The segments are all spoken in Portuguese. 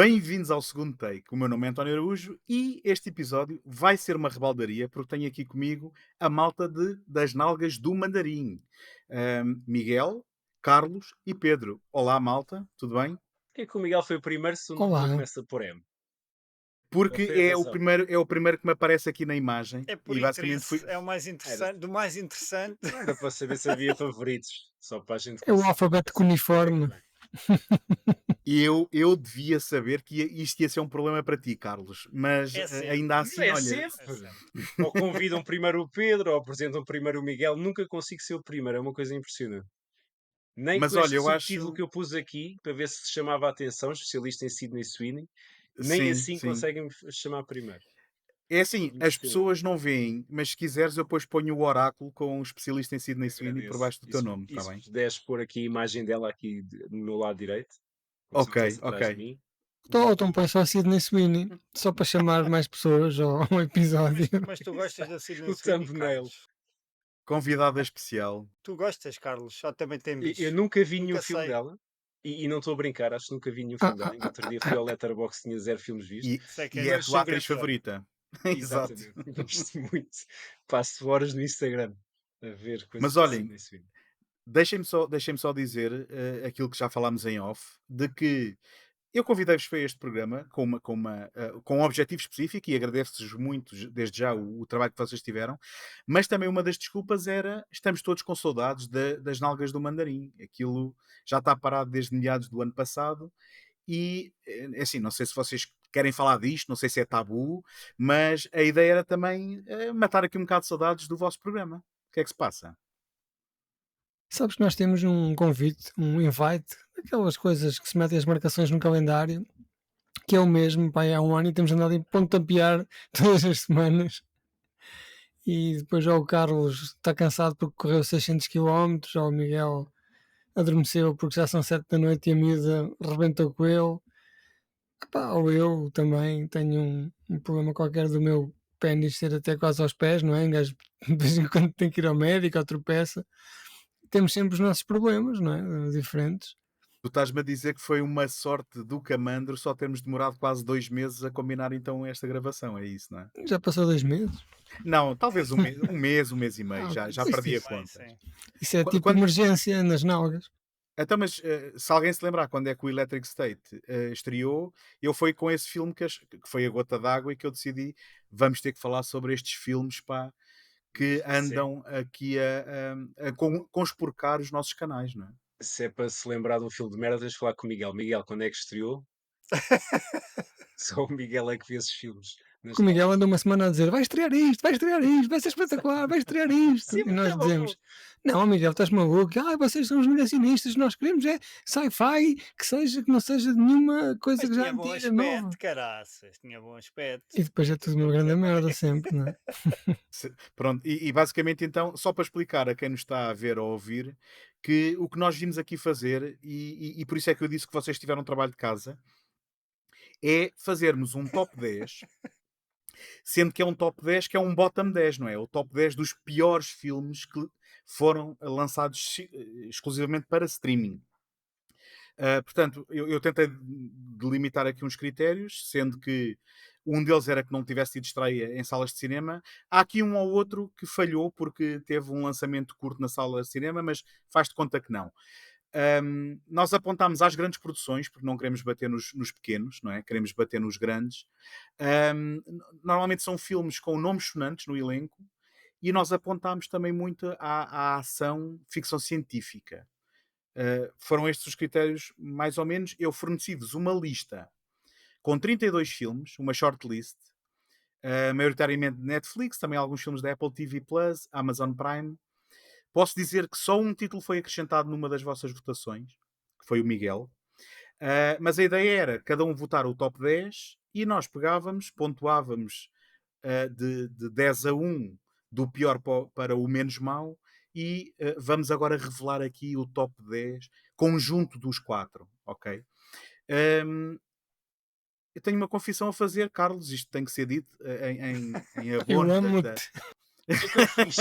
Bem-vindos ao segundo take. O meu nome é António Araújo e este episódio vai ser uma rebaldaria porque tenho aqui comigo a malta das nalgas do Mandarim. Miguel, Carlos e Pedro. Olá, malta, tudo bem? Porquê que o Miguel foi o primeiro se o nome dele Olá, começa por M? Qual Porque foi a é o razão? primeiro, é o primeiro que me aparece aqui na imagem É por e basicamente interesse, fui. é o mais Era, interessante, do mais interessante. era para saber se havia favoritos, só para a gente é o conseguir alfabeto saber quem é que uniforme. vem. E eu devia saber que isto ia ser um problema para ti, Carlos, mas É sempre, ainda Não assim, é olha, é sempre. sempre. Ou convidam primeiro o Pedro, ou apresentam primeiro o Miguel. Nunca consigo ser o primeiro, é uma coisa impressionante. Nem mas com olha, este eu subtítulo acho. que eu pus aqui, para ver se chamava a atenção, especialista em Sydney Sweeney, nem Sim, assim sim. conseguem me chamar primeiro. É assim, as Impressionante. pessoas não veem, mas se quiseres eu depois ponho o oráculo com um especialista em Sydney Sweeney por Agradeço. baixo do E teu se, nome, e está se bem? puderes pôr aqui a imagem dela aqui no meu lado direito, como se Ok, ela estivesse ok. atrás de mim. Então põe só Sidney Sweeney, só para chamar mais pessoas ao episódio. Mas tu gostas da Sydney O Sweeney, thumbnail. Carlos? Convidada especial. Tu gostas, Carlos? Só também Eu temes. nunca vi nenhum Nunca filme sei. dela. E não estou a brincar, acho que nunca vi nenhum Ah, filme dela. ah, Ainda ah, outro dia ah, fui ao Letterboxd, tinha zero filmes vistos. Isso é que E és é a um Mas tua sou atriz grande fã. favorita. Exato. Exatamente. Gosto muito. Passo horas no Instagram a ver coisas Mas da olhem, Sydney Sweeney. deixem-me só dizer aquilo que já falámos em off, de que eu convidei-vos para este programa com um objetivo específico e agradeço-vos muito desde já o trabalho que vocês tiveram, mas também uma das desculpas era estamos todos com saudades das nalgas do Mandarim. Aquilo já está parado desde meados do ano passado e assim, não sei se vocês querem falar disto, não sei se é tabu, mas a ideia era também matar aqui um bocado de saudades do vosso programa. O que é que se passa? sabes que nós temos um convite, um invite, aquelas coisas que se metem as marcações no calendário, que é o mesmo, pá, há um ano e temos andado a pontapear todas as semanas. E depois já o Carlos está cansado porque correu 600 quilómetros, já o Miguel adormeceu porque já são 7 da noite e a miúda rebentou com ele. Epá, ou eu também tenho um problema qualquer do meu pênis ser até quase aos pés, não é? Um gajo de vez em quando tem que ir ao médico ou tropeça. Temos sempre os nossos problemas, não é? Diferentes. Tu estás-me a dizer que foi uma sorte do camandro só termos demorado quase 2 meses a combinar então esta gravação, é isso, não é? Já passou 2 meses. Não, talvez um mês e meio, Ah, já isso, perdi a isso, Bem, conta. sim. isso é tipo Quando, emergência nas nalgas. então, mas se alguém se lembrar quando é que o Electric State estreou, eu foi com esse filme que foi a gota d'água e que eu decidi vamos ter que falar sobre estes filmes pá, que Se, andam aqui a conspurcar os nossos canais, não é? se é para se lembrar de um filme de merda, tens de falar com o Miguel. Miguel, quando é que estreou? Só o Miguel é que vê esses filmes nas Porque o Miguel salas. anda uma semana a dizer vai estrear isto, vai ser espetacular, vai estrear isto. Sim, E mas nós é bom. dizemos, não, Miguel, estás maluco? Vocês são os negacionistas, nós queremos é sci-fi que não seja de nenhuma coisa Mas que já é tinha bom antiga, nova. aspecto, caraças. Tinha bom aspecto. E depois é tudo uma grande merda sempre, não é? Pronto, e basicamente então, só para explicar a quem nos está a ver ou a ouvir, que o que nós vimos aqui fazer, e por isso é que eu disse que vocês tiveram um trabalho de casa, é fazermos um top 10, sendo que é um top 10 que é um bottom 10, não é? O top 10 dos piores filmes que foram lançados exclusivamente para streaming. Portanto, eu tentei delimitar aqui uns critérios, sendo que um deles era que não tivesse tido estreia em salas de cinema. Há aqui um ou outro que falhou porque teve um lançamento curto na sala de cinema, mas faz de conta que não. Nós apontámos às grandes produções, porque não queremos bater nos pequenos, não é? Queremos bater nos grandes. Normalmente são filmes com nomes sonantes no elenco e nós apontámos também muito à ação ficção científica. Foram estes os critérios, mais ou menos. Eu forneci-vos uma lista com 32 filmes, uma shortlist, maioritariamente de Netflix, também alguns filmes da Apple TV Plus, Amazon Prime. Posso dizer que só um título foi acrescentado numa das vossas votações, que foi o Miguel. Mas a ideia era cada um votar o top 10 e nós pegávamos, pontuávamos de 10 a 1, do pior para o menos mau, e vamos agora revelar aqui o top 10 conjunto dos quatro, ok? Um, eu tenho uma confissão a fazer, Carlos, isto tem que ser dito em Eu abono amo-te. O que é que eu fiz?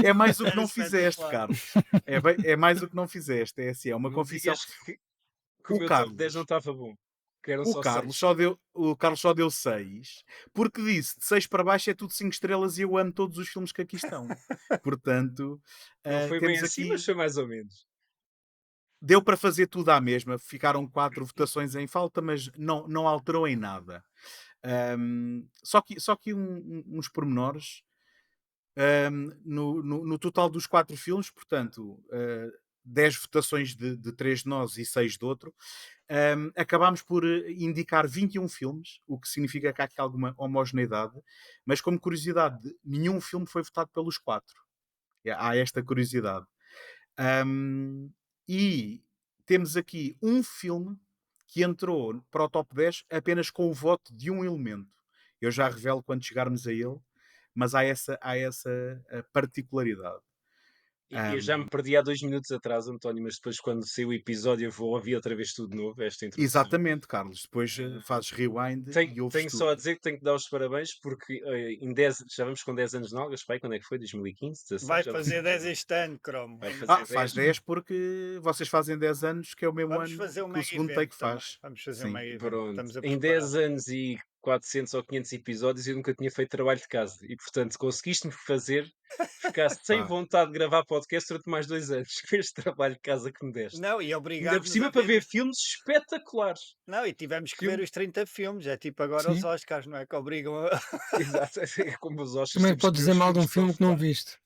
É mais o que Era não fizeste, espetacular. Carlos. É mais o que não fizeste. É assim, é uma Não confissão. digas que o o meu top 10 não Carlos estava bom, que eram o só Carlos 6. só deu o Carlos só deu 6 porque disse: "De 6 para baixo é tudo 5 estrelas e eu amo todos os filmes que aqui estão". Portanto, Não foi bem temos assim, mas aqui foi mais ou menos. deu para fazer tudo à mesma, ficaram 4 votações em falta, mas não alterou em nada. Só que uns pormenores, no total dos 4 filmes, portanto, 10 votações de 3 de nós e 6 do outro, acabámos por indicar 21 filmes, o que significa que há aqui alguma homogeneidade, mas como curiosidade, nenhum filme foi votado pelos 4. Há esta curiosidade. Ahm, e temos aqui um filme que entrou para o top 10 apenas com o voto de um elemento. Eu já revelo quando chegarmos a ele, mas há essa particularidade. Eu já me Ahm, perdi há 2 minutos atrás, António, mas depois quando sair o episódio eu vou ouvir outra vez tudo de novo, esta introdução. exatamente, Carlos. Depois Ah, fazes rewind tenho e ouves tenho só a tudo. dizer que tenho que dar os parabéns porque, em 10 já vamos com 10 anos de Nalgas, pai, quando é que foi? 2015, 16? Vai Já não fazer lembro 10 agora. este ano, cromo. Vai Ah, fazer faz 10. 10 porque vocês fazem 10 anos, que é o mesmo Vamos ano fazer um que o mega segundo evento take também. faz. Vamos fazer um Sim. mega evento. Pronto, Estamos a em preparar. 10 anos e 400 ou 500 episódios eu nunca tinha feito trabalho de casa e, portanto, conseguiste-me fazer ficar sem Pá, vontade de gravar podcast durante mais 2 anos com este trabalho de casa que me deste. Não, e Ainda por obrigar-nos a cima para ver ver os. filmes espetaculares. Não, e tivemos que ver Filme os 30 filmes. É tipo agora os Sim. Oscars, não é? Que obrigam a. exato, é como os Oscars, Como é que temos que podes ver dizer os mal de um filmes para filme que não votar. viste?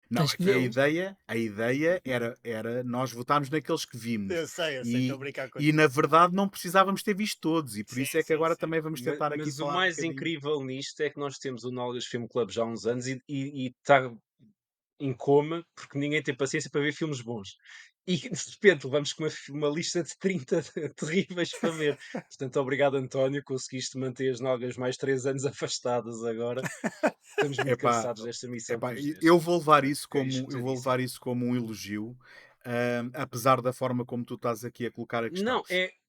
não, Tens que aqui a vê-los. ideia, a ideia era nós votarmos naqueles que vimos. Eu sei, estou a E, brincar e contigo. na verdade não precisávamos ter visto todos, e por Sim, isso é que sim, agora sim. também vamos tentar aqui Mas o falar um mais bocadinho. incrível nisto é que nós temos o Nalgas Film Club já há uns anos e está em coma, porque ninguém tem paciência para ver filmes bons. E de repente levamos com uma lista de 30 terríveis para ver. Portanto, obrigado, António, conseguiste manter as nalgas mais 3 anos afastadas agora. Estamos muito Epá, cansados desta missão que epá, nos deste. eu vou levar isso Fiquei eu vou espantadíssimo. levar isso como um elogio, apesar da forma como tu estás aqui a colocar a questão. Não,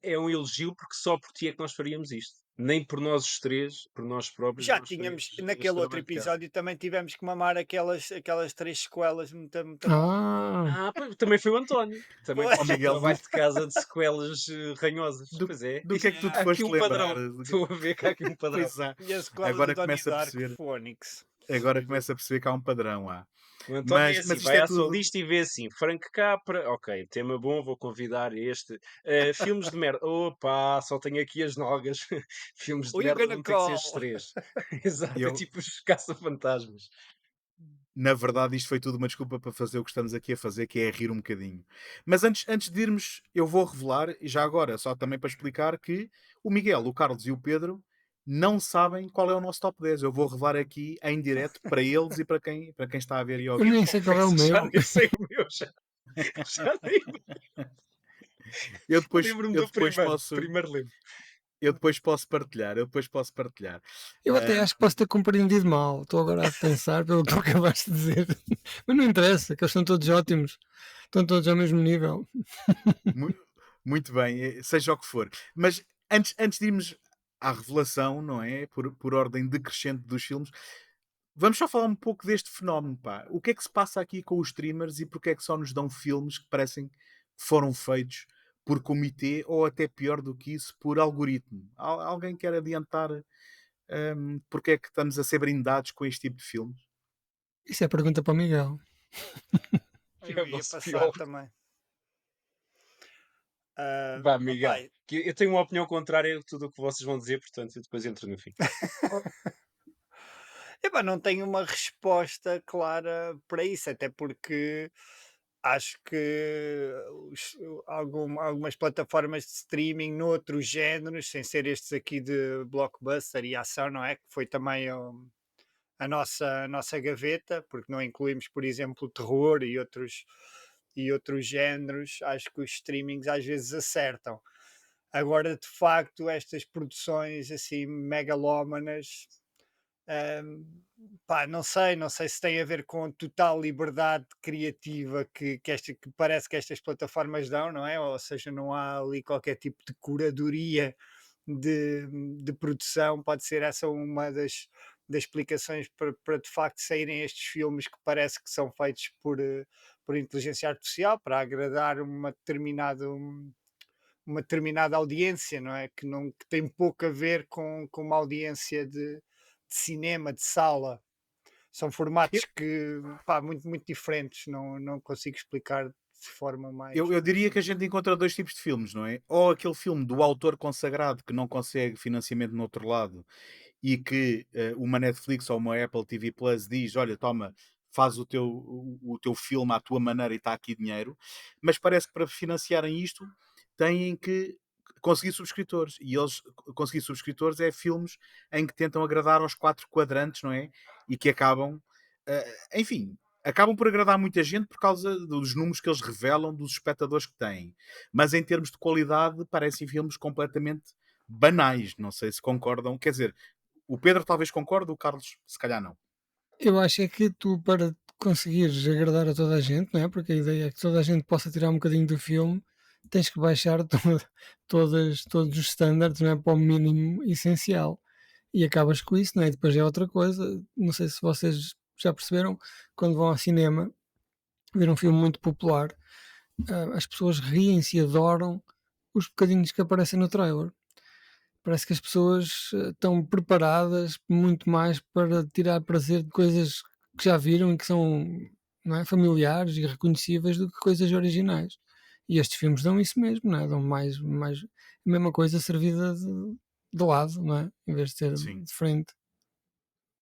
é um elogio porque só por ti é que nós faríamos isto. Nem por nós os três, por nós próprios, Já nós tínhamos, faríamos este naquele outro trabalho de casa. episódio, também tivemos que mamar aquelas três sequelas muito, muito bom. Ah, Ah, pois, também foi o António. Também Foi. Ó fez o Miguel, trabalho de casa de sequelas ranhosas. do, Pois é. do que é que tu te Há aqui foste um lembrar? padrão. Estou a ver que há aqui um padrão. Pois há, E a sequela do agora Donnie começa a Dark, perceber, Phoenix. agora começa a perceber que há um padrão. O António é Mas assim, isto vai é à sua tudo. lista e vê assim, Frank Capra, ok, tema bom, vou convidar este. Filmes de merda, opa, só tenho aqui as nalgas. Filmes de Who you merda gonna vão ter que ser call? estes três. Exato, é Eu, tipo os caça-fantasmas. na verdade, isto foi tudo uma desculpa para fazer o que estamos aqui a fazer, que é rir um bocadinho. Mas antes de irmos, eu vou revelar, e já agora, só também para explicar, que o Miguel, o Carlos e o Pedro não sabem qual é o nosso top 10. Eu vou revelar aqui em direto para eles e para quem está a ver e a eu ouvir. nem sei qual é o Confesso que já meu. nem sei o meu, já nem Eu depois, lembro-me eu do depois primeiro. posso, Primeiro lembro. eu depois posso partilhar. Eu depois posso partilhar. Eu até Ah, acho que posso ter compreendido mal. Estou agora a pensar pelo que tu acabaste de dizer. Mas não interessa, que eles são todos ótimos. Estão todos ao mesmo nível. mu- muito bem, seja o que for. Mas antes de irmos à revelação, não é? Por ordem decrescente dos filmes, vamos só falar um pouco deste fenómeno, pá. O que é que se passa aqui com os streamers e porque é que só nos dão filmes que parecem que foram feitos por comitê ou até pior do que isso, por algoritmo? Alguém quer adiantar porque é que estamos a ser brindados com este tipo de filmes? Isso é pergunta para o Miguel. Que é Eu o ia nosso passar pior. também. Vá, Opá, Miguel. Que eu tenho uma opinião contrária a tudo o que vocês vão dizer, portanto, eu depois entro no fim. epá, não tenho uma resposta clara para isso, até porque acho que algumas plataformas de streaming noutros géneros, sem ser estes aqui de blockbuster e ação, não é? Que foi também a nossa gaveta, porque não incluímos, por exemplo, o terror e outros géneros, acho que os streamings às vezes acertam. Agora, de facto, estas produções assim megalómanas, hum, pá, não sei se tem a ver com a total liberdade criativa que parece que estas plataformas dão, não é? Ou seja, não há ali qualquer tipo de curadoria de, de produção, pode ser essa uma das explicações para de facto saírem estes filmes que parece que são feitos por inteligência artificial para agradar uma determinado uma determinada audiência, não é? Que tem pouco a ver com uma audiência de cinema, de sala. São Eu formatos que, pá, muito diferentes, não consigo explicar de forma mais eu mais diria que a simples. gente encontra 2 tipos de filmes, não é? Ou aquele filme do autor consagrado que não consegue financiamento no outro lado e que, uma Netflix ou uma Apple TV Plus diz: "Olha, toma, faz o teu filme à tua maneira e está aqui dinheiro", mas parece que para financiarem isto têm que conseguir subscritores e eles conseguir subscritores é filmes em que tentam agradar aos 4 quadrantes, não é? E que acabam, enfim, acabam por agradar muita gente por causa dos números que eles revelam, dos espectadores que têm. Mas em termos de qualidade parecem filmes completamente banais, não sei se concordam. Quer dizer, o Pedro talvez concorde, o Carlos se calhar não. Eu acho é que tu, para conseguires agradar a toda a gente, não é? Porque a ideia é que toda a gente possa tirar um bocadinho do filme, tens que baixar todos os standards, não é? Para o mínimo essencial. E acabas com isso, não é? Depois é outra coisa. Não sei se vocês já perceberam, quando vão ao cinema ver um filme muito popular, as pessoas riem-se e adoram os bocadinhos que aparecem no trailer. Parece que as pessoas estão preparadas muito mais para tirar prazer de coisas que já viram e que são, não é, familiares e reconhecíveis do que coisas originais. E estes filmes dão isso mesmo, não é? Dão mais a mesma coisa servida de lado, não é? Em vez de ser Sim, de frente.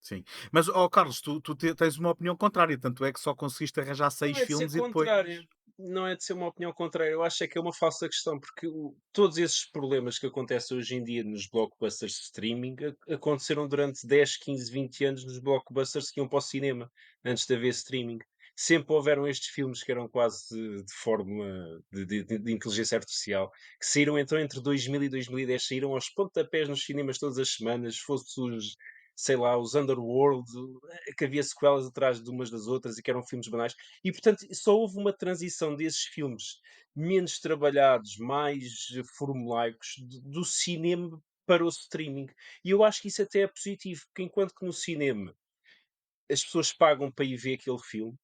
sim. Mas, ó Carlos, tu tens uma opinião contrária, tanto é que só conseguiste arranjar Não 6 é de ser filmes e depois. contrário, não é de ser uma opinião contrária, eu acho é que é uma falsa questão, porque todos esses problemas que acontecem hoje em dia nos blockbusters de streaming aconteceram durante 10, 15, 20 anos nos blockbusters que iam para o cinema, antes de haver streaming. Sempre houveram estes filmes que eram quase de fórmula de inteligência artificial, que saíram então entre 2000 e 2010, saíram aos pontapés nos cinemas todas as semanas, fosse os, sei lá, os Underworld, que havia sequelas atrás de umas das outras e que eram filmes banais. E portanto, só houve uma transição desses filmes menos trabalhados, mais formulaicos, do cinema para o streaming. E eu acho que isso até é positivo, porque enquanto que no cinema as pessoas pagam para ir ver aquele filme,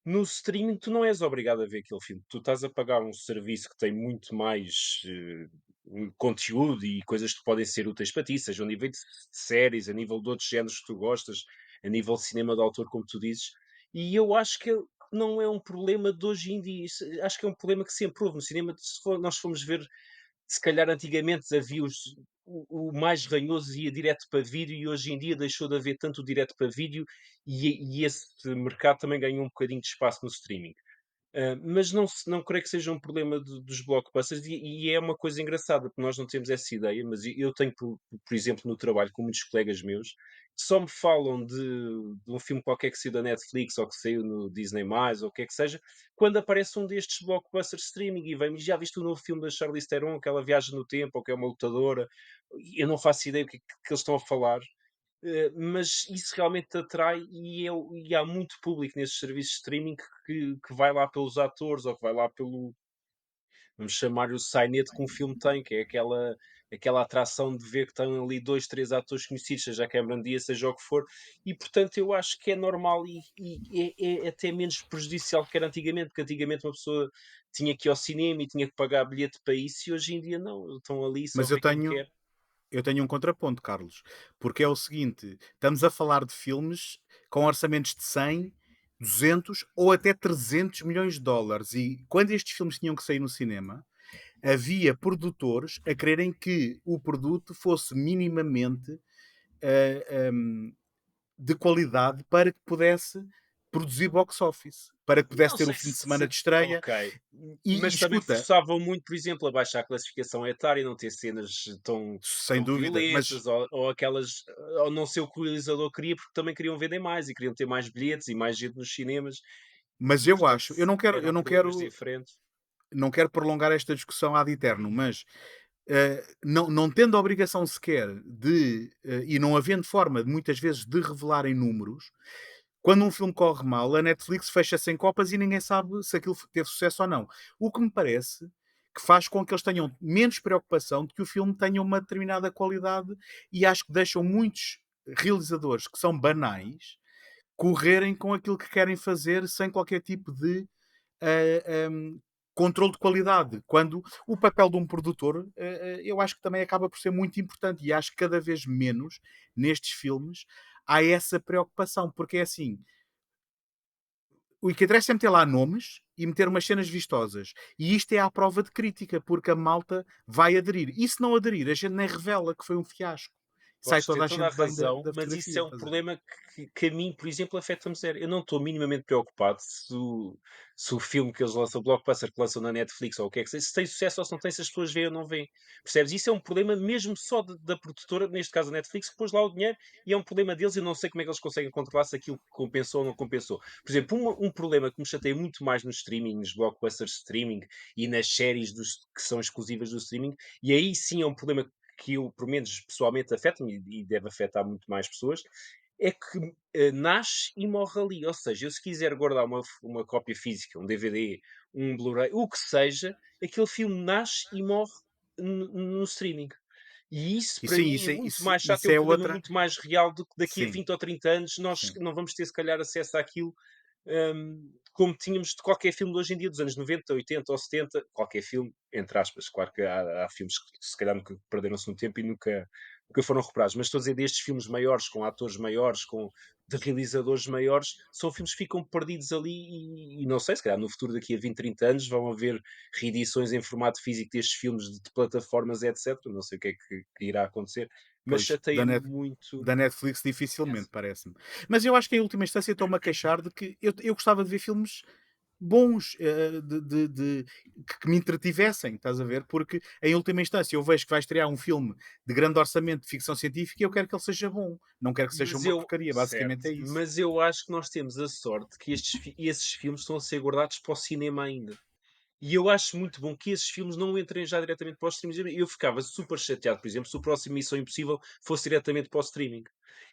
no streaming tu não és obrigado a ver aquele filme. Tu estás a pagar um serviço que tem muito mais conteúdo e coisas que podem ser úteis para ti, seja a nível de séries, a nível de outros géneros que tu gostas, a nível de cinema de autor, como tu dizes. E eu acho que não é um problema de hoje em dia. Acho que é um problema que sempre houve no cinema. Se nós formos ver, se calhar antigamente havia o mais ranhoso ia direto para vídeo e hoje em dia deixou de haver tanto o direto para vídeo e esse mercado também ganhou um bocadinho de espaço no streaming. Mas não creio que seja um problema dos blockbusters e é uma coisa engraçada, porque nós não temos essa ideia, mas eu tenho, por exemplo, no trabalho com muitos colegas meus, que só me falam de um filme qualquer que saiu da Netflix ou que saiu no Disney+, ou o que é que seja, quando aparece um destes blockbusters streaming e vem, já viste o novo filme da Charlize Theron, que ela viaja no tempo, ou que é uma lutadora, eu não faço ideia o que eles estão a falar, mas isso realmente atrai e há muito público nesses serviços de streaming que vai lá pelos atores ou que vai lá pelo, vamos chamar o sainete que um filme tem, que é aquela atração de ver que estão ali 2 3 atores conhecidos, seja a Cameron Diaz, seja o que for, e portanto eu acho que é normal e é até menos prejudicial que era antigamente, porque antigamente uma pessoa tinha que ir ao cinema e tinha que pagar bilhete para isso, e hoje em dia não, estão ali, só Mas eu vê quem tenho quer. eu tenho um contraponto, Carlos, porque é o seguinte, estamos a falar de filmes com orçamentos de 100, 200 ou até 300 milhões de dólares e quando estes filmes tinham que sair no cinema, havia produtores a quererem que o produto fosse minimamente, hã, de qualidade para que pudesse produzir box office, para que pudesse Não ter o sei fim de se semana de estreia. ok, E mas também escuta, forçavam muito, por exemplo, a baixar a classificação etária, não ter cenas tão sem tão dúvida, violentas ou aquelas ou não ser o que o realizador queria, porque também queriam vender mais e queriam ter mais bilhetes e mais gente nos cinemas mas e eu portanto acho, eu eram não problemas quero diferentes. não quero prolongar esta discussão ad eterno, mas não tendo a obrigação sequer de, e não havendo forma, muitas vezes, de revelarem números, quando um filme corre mal, a Netflix fecha sem copas e ninguém sabe se aquilo teve sucesso ou não. O que me parece que faz com que eles tenham menos preocupação de que o filme tenha uma determinada qualidade e acho que deixam muitos realizadores que são banais correrem com aquilo que querem fazer sem qualquer tipo de ah, controle de qualidade, quando o papel de um produtor, eu acho que também acaba por ser muito importante e acho que cada vez menos nestes filmes há essa preocupação, porque é assim, o que interessa é meter lá nomes e meter umas cenas vistosas. E isto é à prova de crítica, porque a malta vai aderir. E se não aderir, a gente nem revela que foi um fiasco. Sai Podes ter toda a toda a gente bem da, razão, da mas isso fotografia, é um estás a ver? problema que a mim, por exemplo, afeta-me zero. Eu não estou minimamente preocupado se o filme que eles lançam, o blockbuster que lançam na Netflix ou o que é que seja, se tem sucesso ou se não tem, se as pessoas veem ou não veem. Percebes? Isso é um problema mesmo só da produtora, neste caso a Netflix, que pôs lá o dinheiro e é um problema deles. Eu não sei como é que eles conseguem controlar se aquilo compensou ou não compensou. Por exemplo, um problema que me chateia muito mais no streaming, nos blockbusters de streaming e nas séries que são exclusivas do streaming, e aí sim é um problema que eu, pelo menos pessoalmente, afeta-me e deve afetar muito mais pessoas, é que nasce e morre ali. Ou seja, eu se quiser guardar uma cópia física, um DVD, um Blu-ray, o que seja, aquele filme nasce e morre no streaming. E isso, E para sim, mim, é isso, muito isso, mais chato, é isso um é problema outra. muito mais real do que daqui a Sim, 20 ou 30 anos nós sim. não vamos ter, se calhar, acesso àquilo como tínhamos de qualquer filme de hoje em dia, dos anos 90, 80 ou 70, qualquer filme, entre aspas. Claro que há filmes que se calhar nunca perderam-se no tempo e nunca foram recuperados, mas estou a dizer destes filmes maiores, com atores maiores, de realizadores maiores, são filmes que ficam perdidos ali e não sei, se calhar no futuro, daqui a 20, 30 anos, vão haver reedições em formato físico destes filmes de plataformas, etc. Não sei o que é que irá acontecer, mas Pois, chateia-me muito. da Netflix dificilmente, parece-me. Mas eu acho que em última instância estou-me a queixar de que eu gostava de ver filmes bons, que me entretivessem, estás a ver? Porque em última instância eu vejo que vai estrear um filme de grande orçamento de ficção científica e eu quero que ele seja bom, não quero que seja Mas uma eu, porcaria, certo, basicamente é isso. mas eu acho que nós temos a sorte que esses filmes estão a ser guardados para o cinema ainda. E eu acho muito bom que esses filmes não entrem já diretamente para os streamings. Eu ficava super chateado, por exemplo, se o próximo Missão Impossível fosse diretamente para o streaming.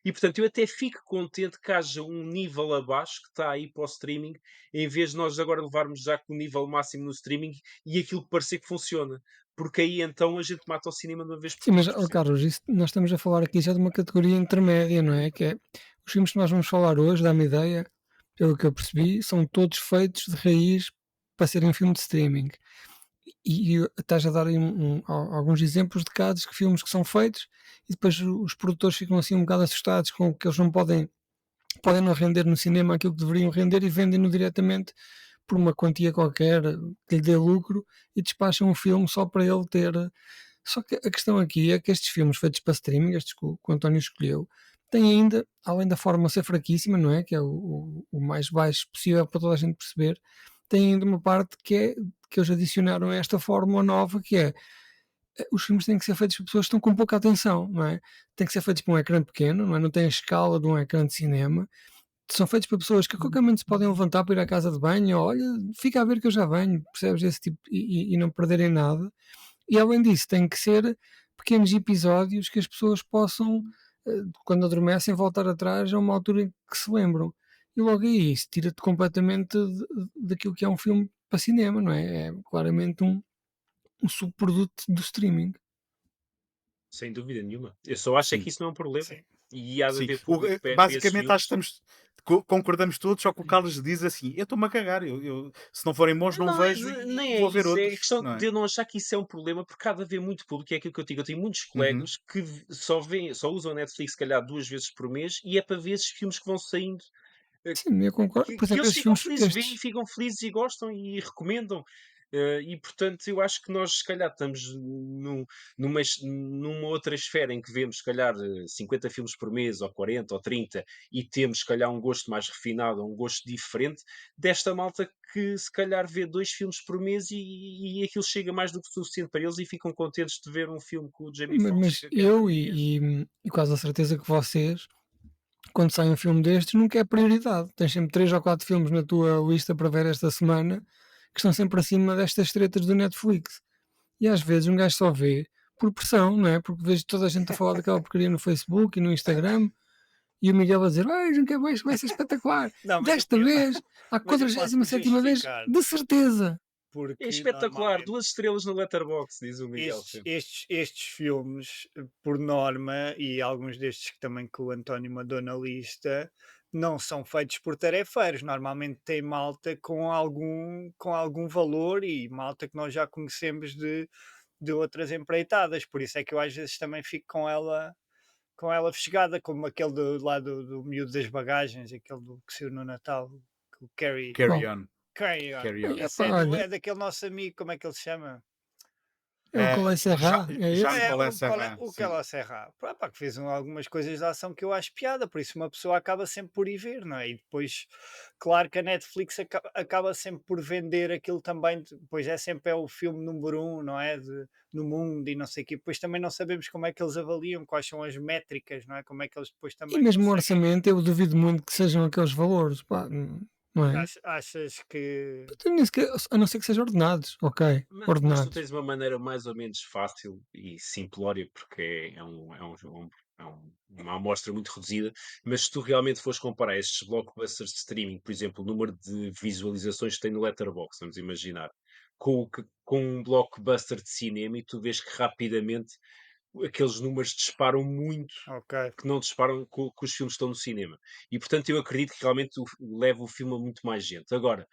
E portanto, eu até fico contente que haja um nível abaixo que está aí para o streaming, em vez de nós agora levarmos já com o nível máximo no streaming e aquilo parecer que funciona. Porque aí então a gente mata o cinema de uma vez por Sim, mas, todas, ó, percebes? Carlos, nós estamos a falar aqui já de uma categoria intermédia, não é? Que é os filmes que nós vamos falar hoje, dá-me ideia, pelo que eu percebi, são todos feitos de raiz para serem um filme de streaming. E estás a dar aí alguns exemplos de casos que filmes que são feitos e depois os produtores ficam assim um bocado assustados com que eles não podem não render no cinema aquilo que deveriam render e vendem-no diretamente por uma quantia qualquer que lhe dê lucro e despacham um filme só para ele ter. Só que a questão aqui é que estes filmes feitos para streaming, estes que o António escolheu, têm ainda, além da forma ser fraquíssima, não é? Que é o mais baixo possível para toda a gente perceber, tem ainda uma parte que eles adicionaram a esta fórmula nova, que é os filmes têm que ser feitos por pessoas que estão com pouca atenção, não é? Têm que ser feitos para um ecrã pequeno, não é? Não tem a escala de um ecrã de cinema. São feitos por pessoas que a qualquer momento se podem levantar para ir à casa de banho, ou, olha, fica a ver que eu já venho, percebes? Esse tipo, e não perderem nada. E além disso, tem que ser pequenos episódios que as pessoas possam, quando adormecem, voltar atrás a uma altura em que se lembram. E logo aí isso tira-te completamente daquilo que é um filme para cinema, não é? É claramente um subproduto do streaming. Sem dúvida nenhuma. Eu só acho é que Sim, isso não é um problema. Sim. E há de sim. haver público para esses Basicamente acho que filmes. estamos, concordamos todos, só que o Carlos diz assim, eu estou-me a cagar, se não forem bons não Não, é vejo e nem é vou ver isso, é outros, questão não é? de eu não achar que isso é um problema, porque há de haver muito público, é aquilo que eu digo. Eu tenho muitos Uhum. colegas que só usam a Netflix, se calhar, 2 vezes por mês, e é para ver esses filmes que vão saindo, eh, Sim, eu concordo. que Por que exemplo, eles estes ficam filmes, felizes, veem e estes, ficam felizes e gostam e recomendam. E portanto, eu acho que nós, se calhar, estamos numa outra esfera em que vemos, se calhar, 50 filmes por mês, ou 40, ou 30, e temos, se calhar, um gosto mais refinado, um gosto diferente desta malta que, se calhar, vê 2 filmes por mês e aquilo chega mais do que suficiente para eles e ficam contentes de ver um filme com o Jamie Foxx mas cada eu mês. e quase a certeza que vocês, quando sai um filme destes, nunca é prioridade. Tens sempre 3 ou 4 filmes na tua lista para ver esta semana que estão sempre acima destas tretas do Netflix. E às vezes um gajo só vê por pressão, não é? Porque vejo toda a gente a falar daquela porcaria no Facebook e no Instagram e o Miguel a dizer: ai, não quer mais, vai ser espetacular. Não, Desta vez, à mas eu posso 47ª vez, justificar, de certeza. É porque espetacular, normalmente 2 estrelas no Letterboxd, diz o Miguel sempre. estes filmes, por norma, e alguns destes que também que o António mandou na lista, não são feitos por tarefeiros, normalmente tem malta com algum valor e malta que nós já conhecemos de outras empreitadas, por isso é que eu às vezes também fico com ela fechada, como aquele lá do Miúdo das Bagagens, aquele que saiu no Natal, o Carrie, Carry Qual? on, Carry On. carry on. Esse Epá, olha, é daquele nosso amigo, como é que ele se chama? é o Colé Serra, é Jean esse? É, Collet qual é Serra, o sim. Kelly Serra, pá, que fez algumas coisas de ação que eu acho piada, por isso uma pessoa acaba sempre por ir ver, não é? E depois, claro que a Netflix acaba sempre por vender aquilo também, depois sempre é o filme número um, não é? No mundo e não sei o quê, depois também não sabemos como é que eles avaliam, quais são as métricas, não é? Como é que eles depois E também mesmo o conseguem. orçamento, eu duvido muito que sejam aqueles valores, pá, não é? Achas que. Então, nem sequer- a não ser que sejam ordenados, ok, Mas tu ordenados. tens uma maneira mais ou menos fácil e simplória, porque uma amostra muito reduzida, mas se tu realmente fores comparar estes blockbusters de streaming, por exemplo, o número de visualizações que tem no Letterboxd, vamos imaginar, com um blockbuster de cinema, e tu vês que rapidamente aqueles números disparam muito, Ok. que não disparam com os filmes que estão no cinema. E portanto eu acredito que realmente leva o filme a muito mais gente. Agora,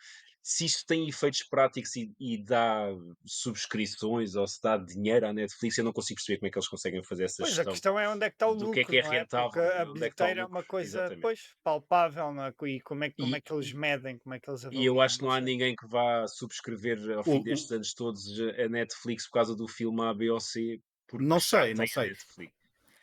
se isto tem efeitos práticos e dá subscrições ou se dá dinheiro à Netflix, eu não consigo perceber como é que eles conseguem fazer essa Pois a gestão questão é onde é que está o do que lucro, é não é? Porque rentável a e onde é que está o bilheteira é lucro. uma coisa, Exatamente. pois, palpável, não é? E como é E, que eles medem, como é que eles e eu avaliam, acho que não não há sei. ninguém que vá subscrever ao O, fim o- destes anos todos a Netflix por causa do filme A, B ou C, porque não já sei, não tem a sei. Netflix.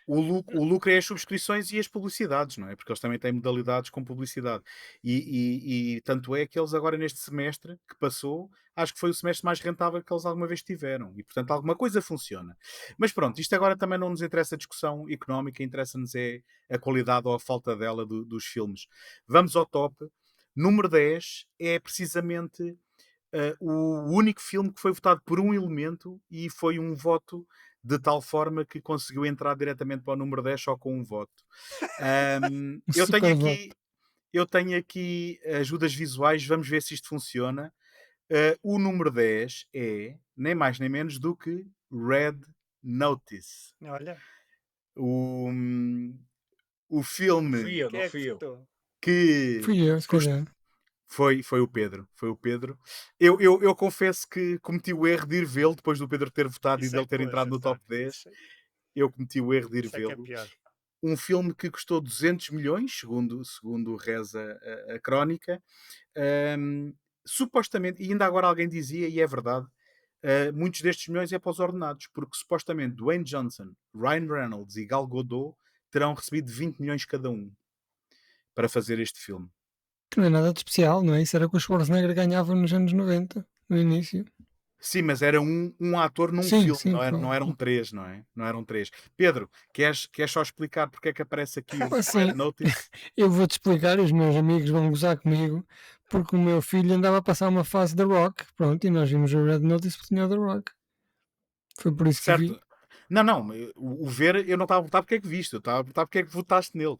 O lucro é as subscrições e as publicidades, não é? Porque eles também têm modalidades com publicidade. E tanto é que eles agora neste semestre que passou, acho que foi o semestre mais rentável que eles alguma vez tiveram. E portanto alguma coisa funciona. Mas pronto, isto agora também não nos interessa a discussão económica, interessa-nos é a qualidade ou a falta dela dos filmes. Vamos ao top. Número 10 é precisamente o único filme que foi votado por um elemento e foi um voto de tal forma que conseguiu entrar diretamente para o número 10 só com um voto. Ahm, Um eu, tenho super voto. aqui, eu tenho aqui ajudas visuais, vamos ver se isto funciona. O número 10 é nem mais nem menos do que Red Notice. Olha, O, o Não fui filme eu, quem não é que fui eu. votou? Fui que eu, se calhar. foi o Pedro. Foi o Pedro. Eu confesso que cometi o erro de ir vê-lo depois do Pedro ter votado e Isso é dele que, ter pois, entrado no top exato. 10. Isso, Eu cometi o erro de ir isso é que é vê-lo. pior. Um filme que custou 200 milhões, segundo reza a crónica. Ahm, supostamente, e ainda agora alguém dizia, e é verdade, muitos destes milhões é para os ordenados, porque supostamente Dwayne Johnson, Ryan Reynolds e Gal Gadot terão recebido 20 milhões cada um para fazer este filme. Que não é nada de especial, não é? Isso era o que o Schwarzenegger ganhava nos anos 90, no início. Sim, mas era um ator num Sim, filme, sim, não claro. eram três, não é? Não eram três. Pedro, queres só explicar porque é que aparece aqui o Red Assim, Notice? eu vou-te explicar e os meus amigos vão gozar comigo, porque o meu filho andava a passar uma fase da Rock, pronto, e nós vimos o Red Notice porque tinha o The Rock. Foi por isso que vi. Certo? Não, não, o ver eu não estava a votar porque é que viste, eu estava a votar porque é que votaste nele.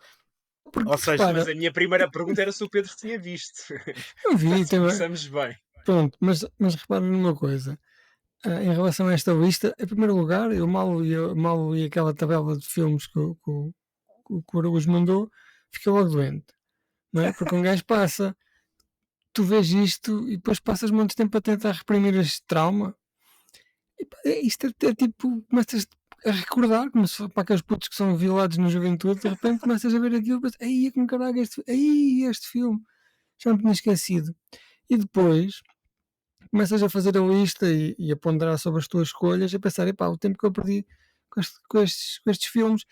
Porque, Ou seja, repara, Mas a minha primeira pergunta era se o Pedro tinha visto. eu vi Se também, começamos bem. pronto, mas repara numa coisa. Em relação a esta lista, em primeiro lugar, eu mal li aquela tabela de filmes que o Araújo mandou, fiquei logo doente, não é? Porque um gajo passa, tu vês isto e depois passas muito tempo a tentar reprimir este trauma. E, pá, isto é tipo, começas a recordar, como se fosse para aqueles putos que são violados na juventude, de repente começas a ver aquilo e pensas, aí, como caralho, este filme, já me tinha esquecido. E depois começas a fazer a lista e a ponderar sobre as tuas escolhas e a pensar, epá, o tempo que eu perdi com estes filmes,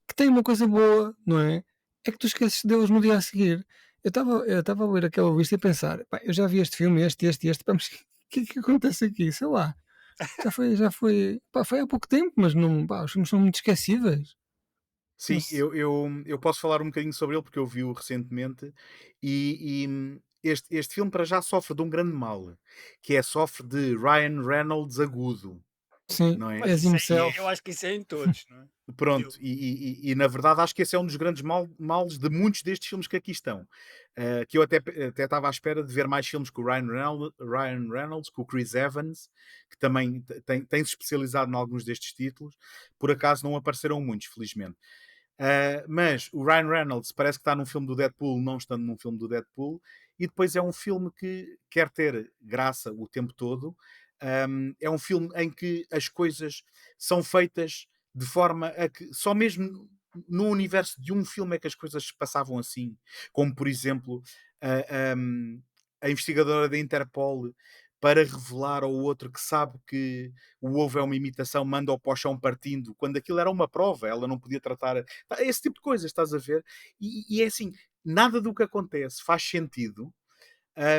que têm uma coisa boa, não é? É que tu esqueces deles no dia a seguir. Eu estava a ler aquela lista e a pensar, pá, eu já vi este filme, este, pá, mas o que acontece aqui? Sei lá, já foi, pá, foi há pouco tempo, mas não, pá, os filmes são muito esquecíveis. Não sim, se- eu posso falar um bocadinho sobre ele porque eu vi-o recentemente e este filme para já sofre de um grande mal, que é sofre de Ryan Reynolds agudo, sim, não é? Mas as isso aí, eu himself. acho que isso é em todos, não é? Pronto, Eu, e na verdade acho que esse é um dos grandes males de muitos destes filmes que aqui estão. Que eu até estava à espera de ver mais filmes com o Ryan Reynolds, com o Chris Evans, que também tem-se especializado em alguns destes títulos. Por acaso não apareceram muitos, felizmente. Mas o Ryan Reynolds parece que está num filme do Deadpool, não estando num filme do Deadpool, e depois é um filme que quer ter graça o tempo todo. É um filme em que as coisas são feitas de forma a que só mesmo no universo de um filme é que as coisas se passavam assim, como por exemplo a, a investigadora da Interpol para revelar ao outro que sabe que o ovo é uma imitação, manda-o para o chão partindo, quando aquilo era uma prova, ela não podia tratar. Esse tipo de coisas, estás a ver? E é assim, nada do que acontece faz sentido.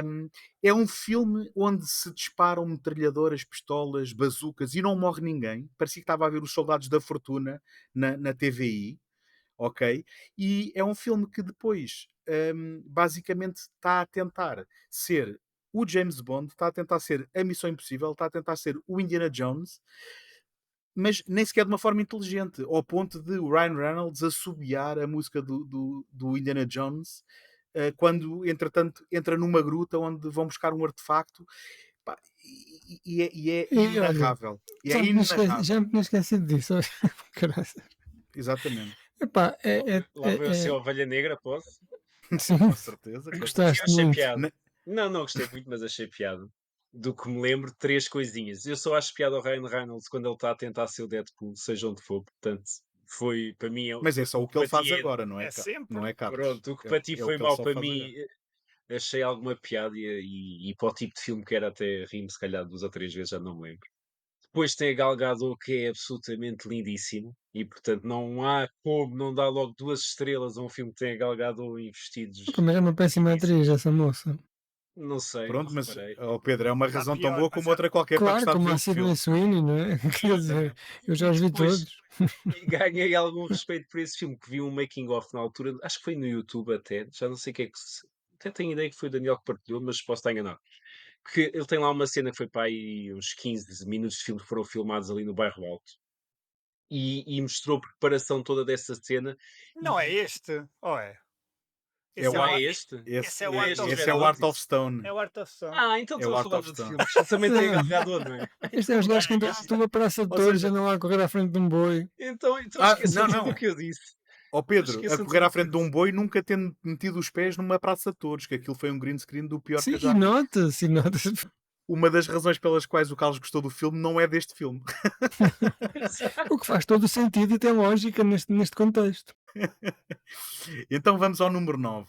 Um, é um filme onde se disparam metralhadoras, pistolas, bazucas e não morre ninguém. Parecia que estava a ver os Soldados da Fortuna na TVI, ok? E é um filme que depois, basicamente, está a tentar ser o James Bond, está a tentar ser a Missão Impossível, está a tentar ser o Indiana Jones, mas nem sequer de uma forma inteligente, ao ponto de o Ryan Reynolds assobiar a música do Indiana Jones quando, entretanto, entra numa gruta onde vão buscar um artefacto. Pá, e é E olha, inenarrável. E é inenarrável. já me tinha esquecido disso. Caralho. Exatamente. Epá, Lá veio ser a ovelha negra, posso? sim, Com certeza. Eu gostaste achei muito. piada. Não gostei muito, mas achei piada. Do que me lembro, três coisinhas. Eu só acho piada ao Ryan Reynolds quando ele está a tentar ser o Deadpool, seja onde for. Portanto, foi para mim Mas é só o o que que ele para faz ti é. agora, não é, É sempre. não é Carlos? Pronto, o que É, para ti é o foi que ele mau só para faz mim, agora. achei alguma piada e para o tipo de filme que era até rimo, se calhar duas ou três vezes, já não me lembro. Depois tem a Gal Gadot, que é absolutamente lindíssimo e portanto não há como não dar logo duas estrelas a um filme que tem a Gal Gadot em vestidos Pá, mas é uma péssima atriz lindíssimos. essa moça. Não sei, não Pronto, mas, reparei. Pedro, é uma Está razão tão pior, boa mas como outra qualquer para Claro, gostar de como ver a o Sydney filme. Sweeney, não é? Quer dizer, eu já E os vi depois todos. ganhei algum respeito por esse filme, que vi um making of na altura, acho que foi no YouTube até, já não sei o que é que até tenho ideia que foi o Daniel que partilhou, mas posso estar enganado. Que ele tem lá uma cena que foi para aí uns 15 minutos de filme que foram filmados ali no Bairro Alto. E mostrou a preparação toda dessa cena. Não é E este, ou é? É Esse o, é o, é este? esse é o É Art este of os esse Red é o Stone. Art of Notice? Stone. É o Art of Stone. Então É estou o a Art falar of de outro Stone. filme. Isto também tem a Não, Galgador, não é? este é os gajos que andam Este- pela Praça de Ou Touros e seja, andam lá a correr à frente de um boi. então não, esqueçam-se do não. que eu disse. Ó Pedro, a Esqueçam-se correr do à que eu frente de um disse. boi nunca tendo metido os pés numa praça de touros, que aquilo foi um green screen do pior que Sim, eu já vi. e nota-se. Uma das razões pelas quais o Carlos gostou do filme não é deste filme. O que faz todo o sentido e tem lógica neste contexto. Então vamos ao número 9.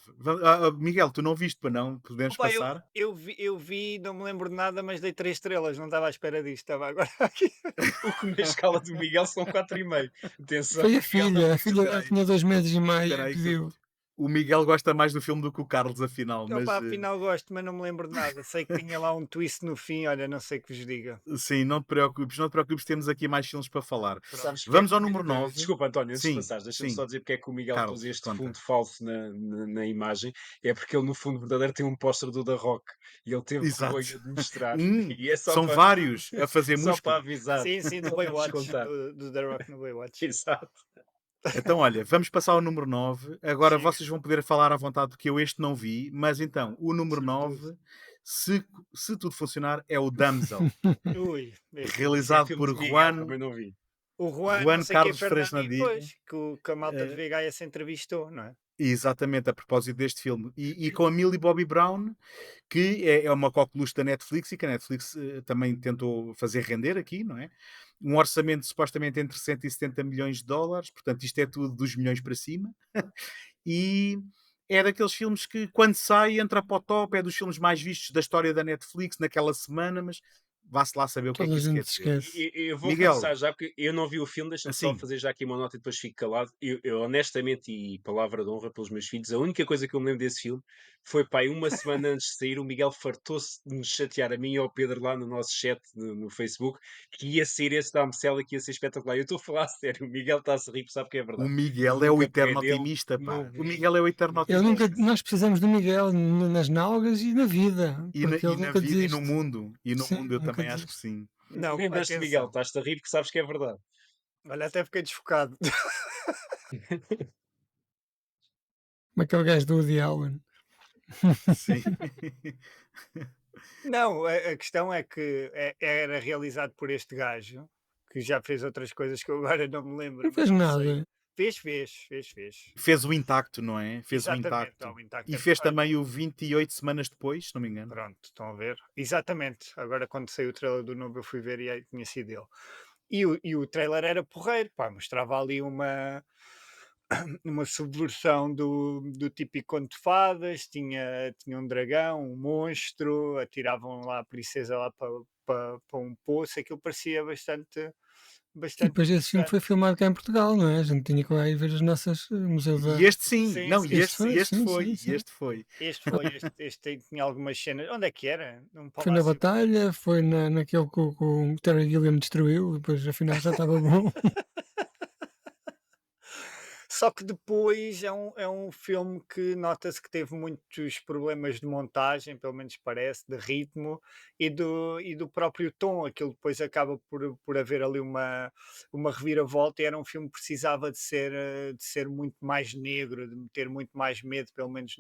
Miguel, tu não viste para não? Podemos Opa, passar? eu vi, não me lembro de nada, mas dei 3 estrelas. Não estava à espera disto. Estava agora aqui. O que na escala do Miguel são 4,5. Atenção, Foi o Miguel também a gostou. filha dela tinha 2 meses e meio Espera e aí que pediu. o Miguel gosta mais do filme do que o Carlos, afinal, Opa, mas afinal gosto, mas não me lembro de nada. Sei que tinha lá um twist no fim. Olha, não sei que vos diga. sim, não te preocupes, não te preocupes, temos aqui mais filmes para falar. Sabes porque é Vamos que ao número 9. desculpa, António, antes de Sim, passares, deixa-me sim, só dizer porque é que o Miguel pôs Carlos, este conta. fundo falso na imagem. É porque ele, no fundo verdadeiro, tem um póster do The Rock e ele teve Exato. vergonha de mostrar. Um, E é só são para, vários a fazer só para músculo. avisar, Sim, do só para Baywatch. descontar. Do The Rock no Baywatch. Exato. Então, olha, vamos passar ao número 9. Agora Chega, vocês vão poder falar à vontade, porque eu este não vi. Mas então, o número sobretudo. 9, se tudo funcionar, é o Damsel, Ui, este não vi. Isso é realizado filme por de Miguel, também não vi. O Juan, não Juan sei quem, Carlos Fernandinho, Fresnadillo. pois, que a malta de VHS se entrevistou, não é? Exatamente, a propósito deste filme. E com a Millie Bobby Brown, que é uma coqueluche da Netflix e que a Netflix também tentou fazer render aqui, não é? Um orçamento supostamente entre 170 milhões de dólares, portanto isto é tudo dos milhões para cima. E é daqueles filmes que quando sai entra para o top, é dos filmes mais vistos da história da Netflix naquela semana, mas vá-se lá saber o que é Toda que a isso quer gente se dizer. esquece. Eu vou Miguel, começar já, porque eu não vi o filme, deixa-me só assim, fazer já aqui uma nota e depois fico calado. Eu, honestamente, e palavra de honra pelos meus filhos, a única coisa que eu me lembro desse filme foi, pá, uma semana antes de sair, o Miguel fartou-se de nos chatear a mim e ao Pedro lá no nosso chat no Facebook, que ia sair esse da Amcela, que ia ser espetacular. Eu estou a falar a sério, o Miguel está-se a rir, porque sabe que é o verdade. Eu Miguel é o nunca peguei eterno nele, otimista, não pá. O vi. Miguel é o eterno otimista. Nós precisamos do Miguel nas nalgas e na vida, porque E ele na nunca vida e no desiste. mundo. E no Sim, mundo eu nunca também acho que desiste. sim. Não, Lembras-te, Miguel? atenção. Estás-te a rir porque sabes que é verdade. Olha, até fiquei desfocado. Como aquele gajo do Woody Allen. Sim. Não, a questão é que era realizado por este gajo, que já fez outras coisas que eu agora não me lembro, Não mas fez não sei. nada. Fez. Fez o Intacto, não é? Fez o Exatamente, Intacto. o Intacto E é fez porreiro. também o 28 semanas depois, se não me engano. Pronto, estão a ver? Exatamente. Agora, quando saiu o trailer do novo, eu fui ver e aí tinha sido ele. E o trailer era porreiro, pá, mostrava ali uma subversão do típico conto de fadas, tinha um dragão, um monstro, atiravam lá a princesa lá para um poço, aquilo parecia bastante, E bastante depois esse filme foi interessante. filmado cá em Portugal, não é? A gente tinha que ir ver as nossas Museu E da. este sim, Sim, não, sim, e Este este, foi, este sim, foi, sim, e sim. este foi. este tinha algumas cenas. Onde é que era? Num Foi na palácio. batalha, foi naquele que o Terry Gilliam destruiu, e depois afinal já estava bom. Só que depois é um filme que nota-se que teve muitos problemas de montagem, pelo menos parece, de ritmo e do próprio tom. Aquilo depois acaba por haver ali uma reviravolta e era um filme que precisava de ser muito mais negro, de ter muito mais medo, pelo menos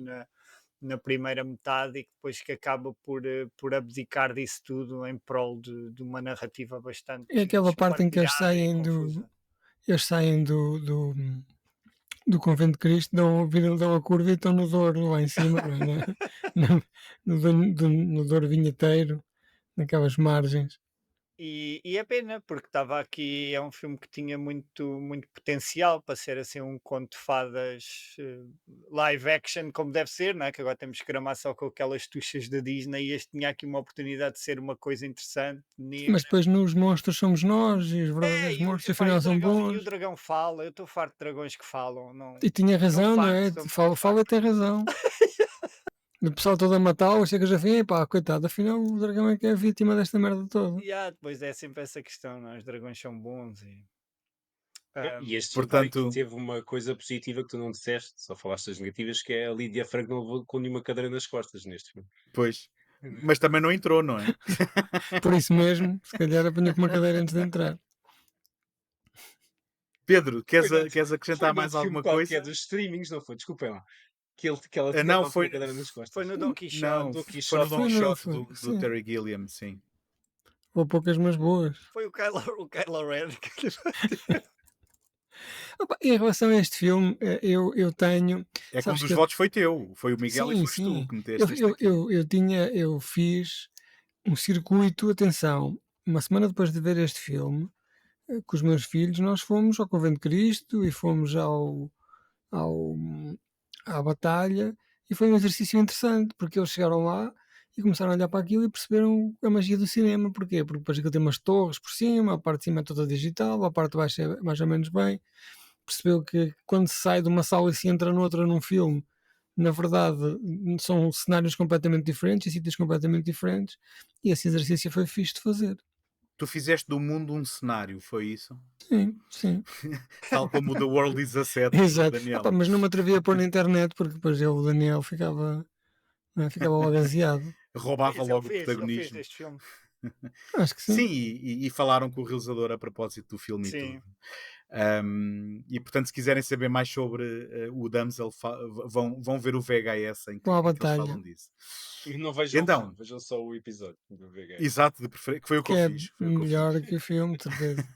na primeira metade, e que depois que acaba por abdicar disso tudo em prol de uma narrativa bastante É aquela parte em que espartilhada e confusa. eles saem do Convento de Cristo, dão a curva e estão no Douro, lá em cima, não é? No Douro Vinheteiro, naquelas margens. E é pena, porque estava aqui, é um filme que tinha muito potencial para ser assim um conto de fadas live action, como deve ser, não é? Que agora temos que gramar só com aquelas tuchas da Disney e este tinha aqui uma oportunidade de ser uma coisa interessante, Mas negra. depois nos monstros somos nós, e os É, verdadeiros e o, monstros epá, e afinal o são dragão, e o bons. dragão fala, eu estou farto de dragões que falam, não, E tinha estou razão, não farto, é? estou mesmo Fala farto. e tem razão. O pessoal todo a matá-lo, chegas a fim, pá, coitado, afinal o dragão é que é a vítima desta merda toda. E depois é sempre essa questão, não é? Os dragões são bons e... E ahm, este filme Portanto, teve uma coisa positiva que tu não disseste, só falaste das negativas, que é a Lídia Franco não levou com nenhuma cadeira nas costas neste filme. pois. Mas também não entrou, não é? Por isso mesmo, se calhar apanhou com uma cadeira antes de entrar. Pedro, Foi, queres foi acrescentar mais noutro filme alguma qualquer coisa? dos streamings, não foi? Desculpem lá. Que ela Ah, tinha não, levado com foi, uma cadeira nas foi costas. no Don Quixote. não, Do foi no Quixote Don Foi, foi. não, Quixote foi. do Sim. Terry Gilliam, sim. Ou poucas, mas boas. Foi o Kylo Ren que lhe bateu. Opa, em relação a este filme, eu tenho. É que um Sabes dos que eu. votos foi teu, foi o Miguel e Sim, foste tu sim. que Eu, meteste isto eu, aqui. eu, eu tinha. Eu fiz um circuito, atenção, uma semana depois de ver este filme, com os meus filhos, nós fomos ao Convento de Cristo e fomos ao, à batalha e foi um exercício interessante porque eles chegaram lá e começaram a olhar para aquilo e perceberam a magia do cinema. Porquê? Porque depois aquilo tem umas torres por cima, a parte de cima é toda digital, a parte de baixo é mais ou menos bem. Percebeu que quando se sai de uma sala e se entra noutra num filme, na verdade são cenários completamente diferentes e sítios completamente diferentes, e esse exercício foi fixe de fazer. Tu fizeste do mundo um cenário, foi isso? Sim, sim. Tal como o The World is a Set do Exato. Ah, pá, Daniel. mas não me atrevia a pôr na internet porque depois ele, o Daniel, ficava, não é? Ficava logo aziado. Roubava Fez, ele logo o fez, ele fez protagonismo. este filme. Acho que Sim, sim. e falaram com o realizador a propósito do filme e tudo. Sim. E portanto, se quiserem saber mais sobre o Damsel, vão ver o VHS em Com a em que eles batalha. falam disso. E não vejam o Então, filme, vejam só o episódio do VHS. exato, de que foi o que Que eu é fiz. Foi o que eu melhor fiz. que o filme, de certeza.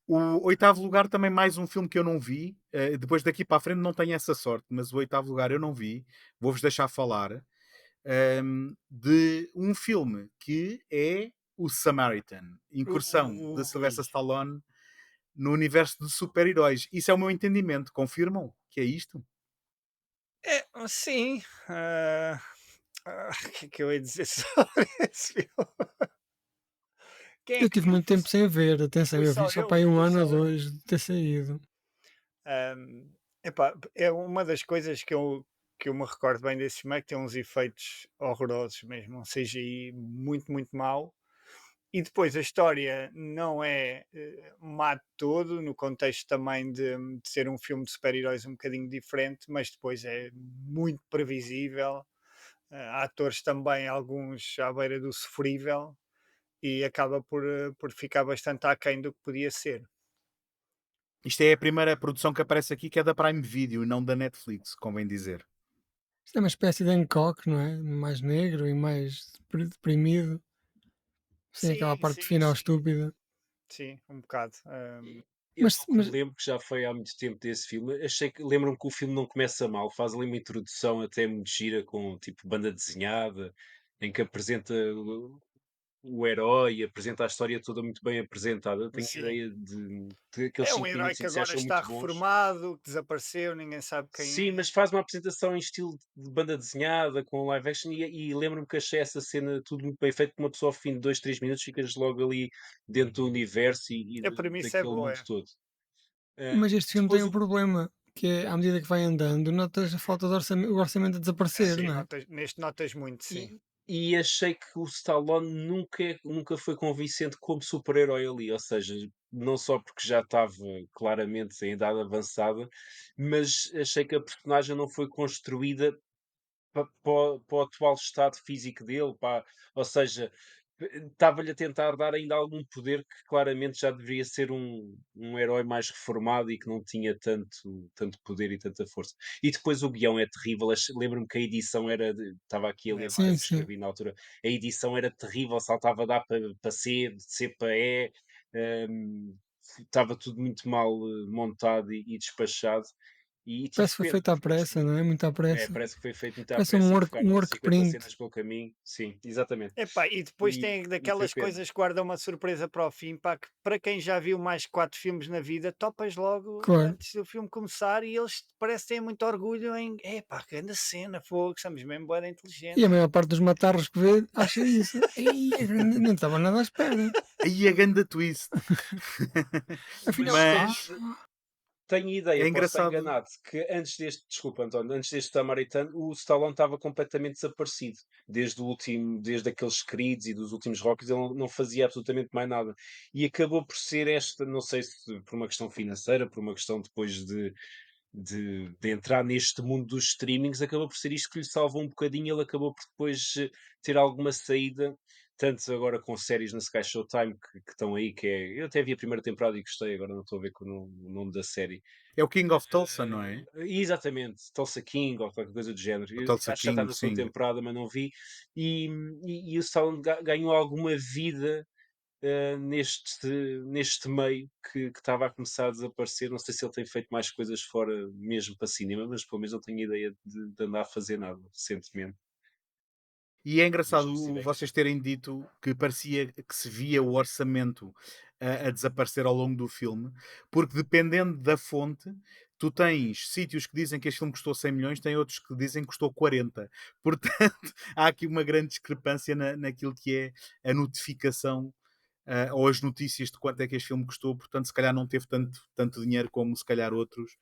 O oitavo lugar também mais um filme que eu não vi. Depois daqui para a frente não tenho essa sorte, mas o oitavo lugar eu não vi. Vou-vos deixar falar de um filme que é o Samaritan, incursão de Ui. Sylvester Stallone no universo de super-heróis. Isso é o meu entendimento. Confirmam que é isto? Sim. O que é que eu ia dizer sobre esse filme? Quem é Eu que tive muito foi, tempo sem ver, atenção, foi eu vi só só para aí eu? um Foi ano só ou eu. dois de ter saído. Epá, é uma das coisas que eu me recordo bem desse filme é que tem uns efeitos horrorosos mesmo, um CGI muito mau. E depois a história não é má de todo, no contexto também de ser um filme de super-heróis um bocadinho diferente, mas depois é muito previsível. Há atores também, alguns à beira do sofrível, e acaba por ficar bastante aquém do que podia ser. Isto é a primeira produção que aparece aqui que é da Prime Video e não da Netflix, convém dizer. Isto é uma espécie de Hancock, não é? Mais negro e mais deprimido, sem aquela Sim, parte sim, final sim. estúpida. Sim, um bocado. Eu Mas, do que me mas lembro, que já foi há muito tempo desse filme, lembro-me que o filme não começa mal, faz ali uma introdução até muito gira com, tipo, banda desenhada, em que apresenta o herói, apresenta a história toda muito bem apresentada. Eu tenho a Sim. ideia de aqueles É um 5 herói minutos que iniciais agora são está muito bons. reformado, que desapareceu, ninguém sabe quem Sim, mas é. faz uma apresentação em estilo de banda desenhada, com live action, e lembro-me que achei essa cena tudo muito bem feito, que uma pessoa ao fim de 2, 3 minutos ficas logo ali dentro do universo e A premissa é daquele boa. mundo todo. Mas este filme tem Depois um problema, que é, à medida que vai andando, notas a falta de orçamento, o orçamento a desaparecer, Sim, não é? neste notas muito, sim. e achei que o Stallone nunca foi convincente como super-herói ali, ou seja, não só porque já estava claramente em idade avançada, mas achei que a personagem não foi construída para o atual estado físico dele, pá. Ou seja, estava-lhe a tentar dar ainda algum poder que claramente já deveria ser um herói mais reformado e que não tinha tanto poder e tanta força. E depois o guião é terrível. Lembro-me que a edição era. Estava aqui a É ler Sim, coisas que mais. sim. escrevi na altura. A edição era terrível, saltava de A para C, de C para E. hum, Estava tudo muito mal montado e despachado. E tive Parece que foi pena, feito à porque pressa, não é? Muito à pressa. parece que foi feito muito à Parece pressa e que um ficaram work 50 print. cenas pelo caminho. Sim, exatamente. Epá, e depois E, tem e foi daquelas pena. coisas que guardam uma surpresa para o fim, pá, que para quem já viu mais que 4 filmes na vida, topas logo Claro. antes do filme começar e eles parece que têm muito orgulho em, epá, que grande cena, fogo, somos mesmo bué E a inteligentes. maior parte dos matarros que vê acha isso. Ei, nem estava nada à espera. Aí a ganda twist. Afinal, Mas Mas tenho ideia, é posso estar engraçado. enganado, que antes deste, desculpa António, antes deste Samaritano, o Stallone estava completamente desaparecido. Desde aqueles Creeds e dos últimos Rockies, ele não fazia absolutamente mais nada. E acabou por ser esta, não sei se por uma questão financeira, por uma questão depois de entrar neste mundo dos streamings, acabou por ser isto que lhe salvou um bocadinho. Ele acabou por depois ter alguma saída, tanto agora com séries na Sky Showtime que estão aí, que é. Eu até vi a primeira temporada e gostei, agora não estou a ver com o nome da série. É o King of Tulsa, não é? Exatamente, Tulsa King ou qualquer coisa do género. O Eu Tulsa acho que já está King, na segunda sim. temporada, mas não vi. E o Stallone ganhou alguma vida neste meio que estava a começar a desaparecer. Não sei se ele tem feito mais coisas fora mesmo para cinema, mas pelo menos não tenho ideia de andar a fazer nada recentemente, E é engraçado mesmo se tiver vocês terem dito que parecia que se via o orçamento a desaparecer ao longo do filme, porque dependendo da fonte, tu tens sítios que dizem que este filme custou 100 milhões, tem outros que dizem que custou 40. Portanto, há aqui uma grande discrepância naquilo que é a notificação ou as notícias de quanto é que este filme custou. Portanto, se calhar não teve tanto dinheiro como se calhar outros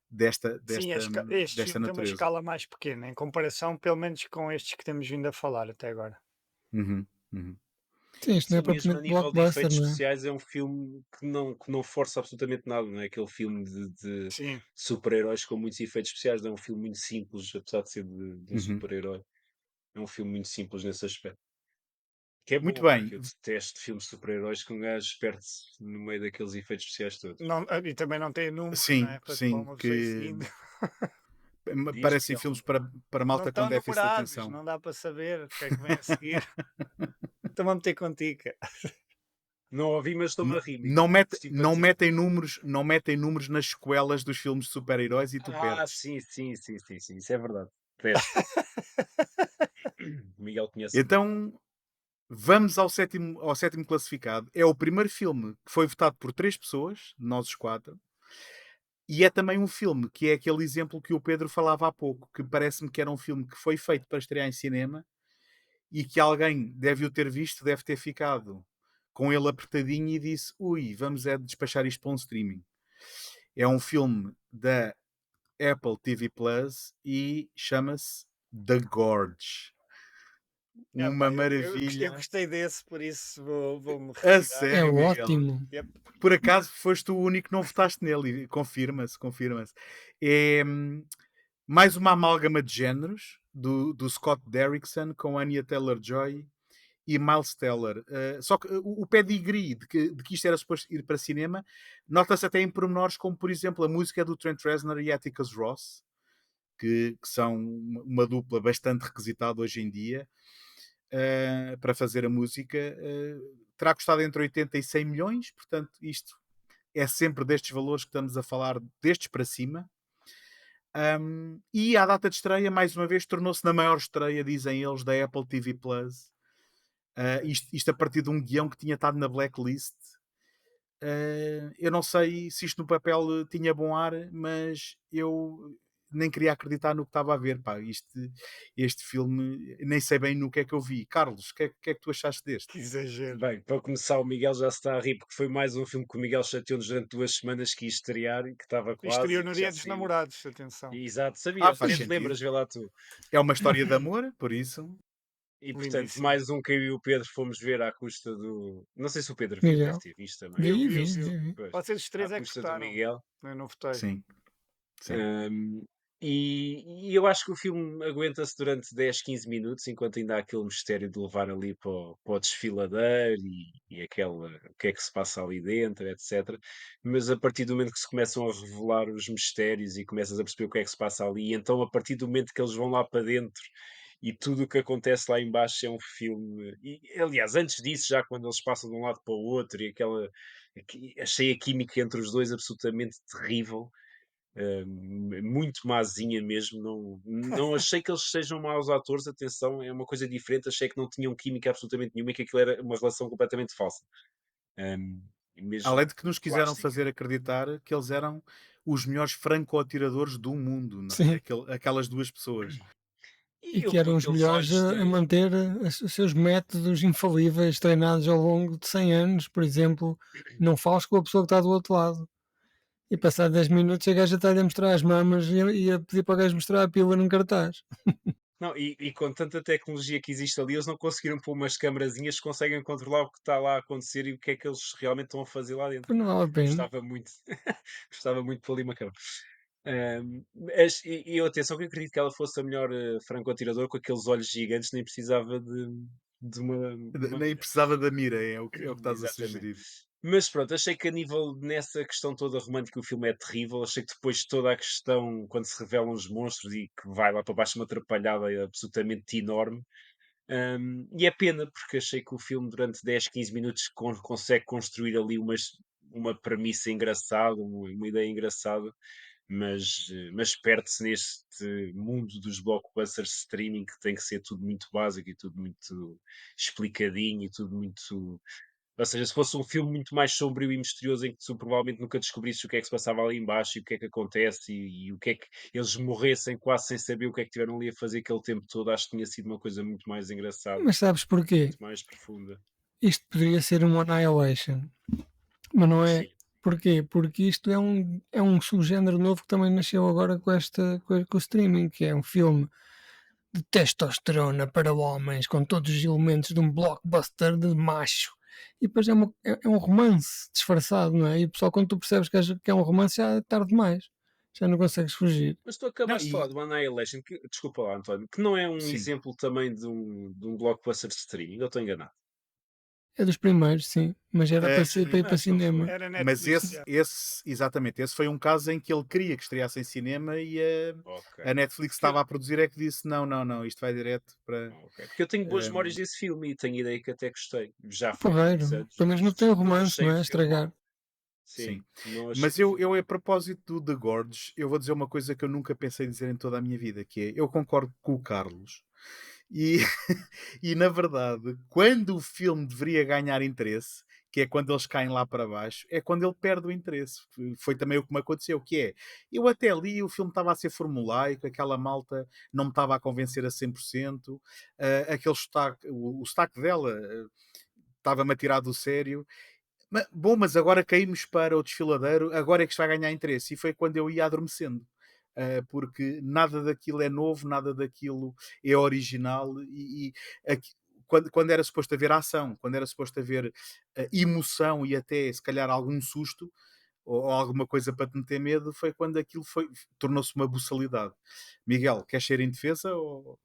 desta, Sim, desta, este desta filme tem uma natureza. escala mais pequena, em comparação, pelo menos com estes que temos vindo a falar até agora. Uhum, uhum. sim, isto não é Sim, mesmo a propriamente nível de blockbuster, efeitos não é? especiais, é um filme que não força absolutamente nada, não é aquele filme de Sim, super-heróis com muitos efeitos especiais, é um filme muito simples, apesar de ser de um Uhum. super-herói. É um filme muito simples nesse aspecto. Que é Muito bom, porque bem. eu detesto filmes de super-heróis que um gajo perde-se no meio daqueles efeitos especiais todos. não, e também não tem números, não Sim, é? Para pôr sim, uma pessoa que seguindo. Diz, parecem Miguel. filmes para Não malta com estão déficit de numerados, atenção. não dá para saber o que é que vem a seguir. Estou-me a meter contigo. Não ouvi, mas estou-me a rir, Não, Miguel. Simpatizo. não metem números nas sequelas dos filmes de super-heróis e tu Ah, perdes. sim, sim, sim, sim, sim, isso é verdade. Detesto. Miguel conhece bem. Então, vamos ao sétimo classificado. É o primeiro filme que foi votado por 3 pessoas, nós os 4, e é também um filme que é aquele exemplo que o Pedro falava há pouco, que parece-me que era um filme que foi feito para estrear em cinema e que alguém deve o ter visto, deve ter ficado com ele apertadinho e disse: ui, vamos despachar isto para um streaming. É um filme da Apple TV Plus e chama-se The Gorge. Epá, Uma eu maravilha. gostei desse, por isso vou-me A retirar. É sério, Miguel. ótimo. Yep. Por acaso foste o único que não votaste nele. E confirma-se, confirma-se. É mais uma amálgama de géneros do Scott Derrickson com Anya Taylor-Joy e Miles Teller. Só que o pedigree de que isto era suposto ir para cinema nota-se até em pormenores, como por exemplo a música do Trent Reznor e Atticus Ross, que são uma dupla bastante requisitada hoje em dia para fazer a música. Terá custado entre 80 e 100 milhões, portanto, isto é sempre destes valores que estamos a falar, destes para cima. E à data de estreia, mais uma vez, tornou-se na maior estreia, dizem eles, da Apple TV Plus. Isto a partir de um guião que tinha estado na blacklist. Eu não sei se isto no papel tinha bom ar, mas eu nem queria acreditar no que estava a ver. Pá. Este filme, nem sei bem no que é que eu vi. Carlos, o que é que tu achaste deste? Que exagero. Bem, para começar, o Miguel já se está a rir porque foi mais um filme que o Miguel chateou-nos durante 2 semanas que ia estrear e que estava quase Estreou e no que já Dia dos saiu. Namorados, atenção. Exato, sabia, Faz nem te sentido. lembras, vê lá tu. É uma história de amor, por isso. E portanto, Lindíssimo. mais um que eu e o Pedro fomos ver à custa do. Não sei se o Pedro viu, deve Miguel. ter visto também. Viu, Vi, viu, vi, viu. vi, vi. Pois, Vocês os à três é que custa do votaram. Miguel. Eu não votei. Sim, sim. Hum, e eu acho que o filme aguenta-se durante 10, 15 minutos, enquanto ainda há aquele mistério de levar ali para o desfiladeiro e aquela, o que é que se passa ali dentro, etc. Mas a partir do momento que se começam a revelar os mistérios e começas a perceber o que é que se passa ali, então a partir do momento que eles vão lá para dentro e tudo o que acontece lá embaixo é um filme. E, aliás, antes disso, já quando eles passam de um lado para o outro e aquela. Achei a química entre os dois absolutamente terrível. Muito mazinha mesmo. Não achei que eles sejam maus atores, atenção, é uma coisa diferente. Achei que não tinham química absolutamente nenhuma e que aquilo era uma relação completamente falsa, um, Além mesmo de que nos quiseram plástica. fazer acreditar que eles eram os melhores franco-atiradores do mundo, não é? Sim. Aquelas duas pessoas. E E que eram os aqueles melhores olhos a têm. manter os seus métodos infalíveis treinados ao longo de 100 anos, por exemplo, não fales com a pessoa que está do outro lado. E passar 10 minutos a gaja está-lhe a mostrar as mamas e a pedir para o gajo mostrar a pila num cartaz. Não, e com tanta tecnologia que existe ali, eles não conseguiram pôr umas câmarazinhas que conseguem controlar o que está lá a acontecer e o que é que eles realmente estão a fazer lá dentro. Pois não vale a pena. Gostava muito, gostava muito de pôr ali uma câmara. E eu, atenção, que eu acredito que ela fosse a melhor franco-atirador com aqueles olhos gigantes, nem precisava de uma Nem mira. precisava da mira, é o que estás a Exatamente. sugerir. Mas pronto, achei que a nível nessa questão toda romântica o filme é terrível. Achei que depois toda a questão, quando se revelam os monstros e que vai lá para baixo uma atrapalhada absolutamente enorme. E é pena, porque achei que o filme durante 10, 15 minutos consegue construir ali uma premissa engraçada, uma ideia engraçada, mas perde-se neste mundo dos blockbusters de streaming que tem que ser tudo muito básico e tudo muito explicadinho e tudo muito. Ou seja, se fosse um filme muito mais sombrio e misterioso em que tu provavelmente nunca descobrisses o que é que se passava ali embaixo e o que é que acontece e o que é que eles morressem quase sem saber o que é que tiveram ali a fazer aquele tempo todo, acho que tinha sido uma coisa muito mais engraçada, Mas sabes porquê? muito mais profunda. Isto poderia ser um Annihilation, mas não é. Sim. Porquê? Porque isto é um subgénero novo que também nasceu agora com o streaming, que é um filme de testosterona para homens, com todos os elementos de um blockbuster de macho. E depois é um romance disfarçado, não é? E o pessoal, quando tu percebes que é um romance, já é tarde demais. Já não consegues fugir. Mas tu Não, acabaste de falar do Annihilation, que, desculpa lá, António, que não é um sim. exemplo também de um blockbuster de streaming, eu estou enganado. É dos primeiros, sim. Mas era para, Eh, ser, para ir para Acho que não foi. cinema. Era mas Netflix, esse, já. esse, exatamente, esse foi um caso em que ele queria que estreasse em cinema e Ok. a Netflix Porque eu, estava a produzir é que disse não, não, não, isto vai direto para. ok. Porque eu tenho boas memórias ehm, desse filme e tenho ideia que até gostei. Já foi há muitos Porreiro. anos, Pelo menos não tem o mas não romance, achei não o é? filme Estragar. mau. Sim, sim. não achei Mas o filme eu, a mau. propósito do The Gorge, eu vou dizer uma coisa que eu nunca pensei dizer em toda a minha vida, que é, eu concordo com o Carlos. E, e na verdade, quando o filme deveria ganhar interesse, que é quando eles caem lá para baixo, é quando ele perde o interesse. Foi também o que me aconteceu, que é, eu até ali o filme estava a ser formulaico, aquela malta não me estava a convencer a 100%, aquele sotaque, o sotaque dela estava-me a tirar do sério. Bom, mas agora caímos para o desfiladeiro, agora é que isto vai ganhar interesse. E foi quando eu ia adormecendo. Porque nada daquilo é novo, nada daquilo é original e quando era suposto haver ação, quando era suposto haver emoção e até se calhar algum susto ou alguma coisa para te meter medo, foi quando aquilo tornou-se uma buçalidade. Miguel, queres ser em defesa ou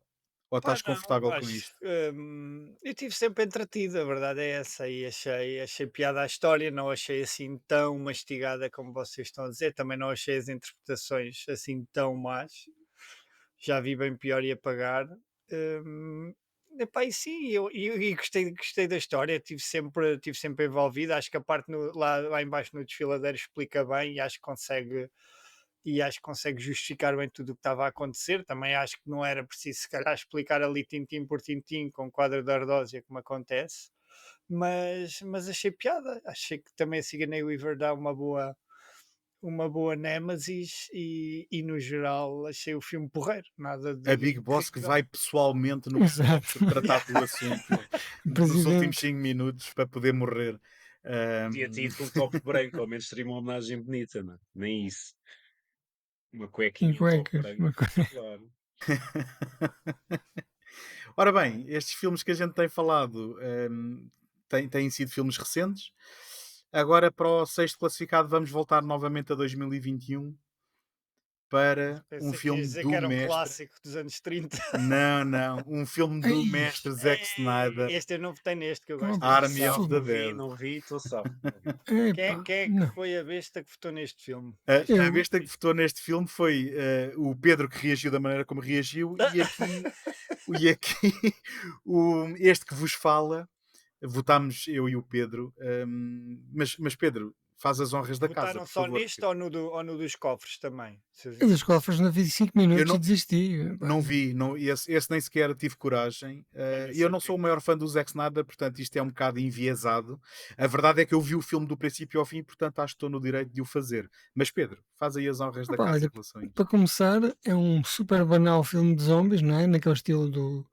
Pá, estás não, confortável com acho. isto? Eu estive sempre entretido, a verdade é essa, e achei piada à história, não achei assim tão mastigada como vocês estão a dizer, também não achei as interpretações assim tão más, já vi bem pior e apagar. Hum, epá, e sim, e gostei da história, estive sempre envolvido. Acho que a parte lá embaixo no desfiladeiro explica bem e acho que consegue justificar bem tudo o que estava a acontecer. Também acho que não era preciso, se calhar, explicar ali tintim por tintim com quadro de ardósia como acontece, mas achei piada. Achei que também a Sigourney Weaver dá uma boa Némesis e no geral achei o filme porreiro, nada A de Big Boss que incrível. vai pessoalmente no Exato. helicóptero tratar do assunto nos últimos Presidente 5 minutos para poder morrer. Podia ter Ahm, ido com um top branco, ao menos seria uma homenagem bonita, não é? Nem isso. Uma em cuequinha, um top cuecas. branco. Claro. Ora bem, estes filmes que a gente tem falado têm sido filmes recentes. Agora, para o sexto classificado, vamos voltar novamente a 2021 para um Pensei que ias filme dizer que do era um mestre. clássico dos anos 30. Não, não. Um filme do Ai, mestre Zack Snyder, Este eu não votei neste, que eu oh, gosto pá, deste Army filme. of Safo, the não vi, Dead. não vi, estou safo. Não vi. Quem, epá, quem é que não. foi a besta que votou neste filme? A Eu, besta que votou neste filme foi o Pedro, que reagiu da maneira como reagiu, e aqui este que vos fala, votámos eu e o Pedro. Mas Pedro, faz as honras da casa, Votaram por só favor. neste ou no dos cofres também? eu dos cofres não vi 5 Eu minutos e não, desisti. Pá. não vi, não, esse nem sequer tive coragem. Ganha E eu não sou o circuito. maior fã do Zack Snyder, portanto isto é um bocado enviesado. A verdade é que eu vi o filme do princípio ao fim, portanto acho que estou no direito de o fazer. Mas Pedro, faz aí as honras da Epá, casa em olha, relação a isto. para começar, é um super banal filme de zombies, não é? Naquele estilo do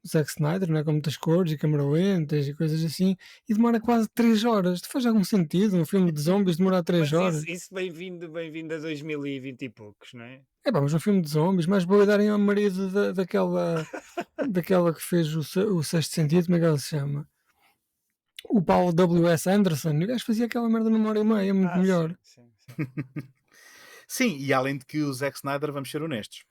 Zack Snyder, não é? Com muitas cores e câmera lentas e coisas assim, e demora quase 3 horas. Faz algum sentido um filme de zombies demorar 3 Mas horas? isso bem-vindo a 2020 e poucos, não é? É pá, mas um filme de zombies, mais vale darem ao marido daquela que fez o Sexto Sentido, como é que ela se chama? O Paul W.S. Anderson, o gajo fazia aquela merda numa hora e meia, muito melhor. Sim, sim, sim. Sim, e além de que o Zack Snyder, vamos ser honestos,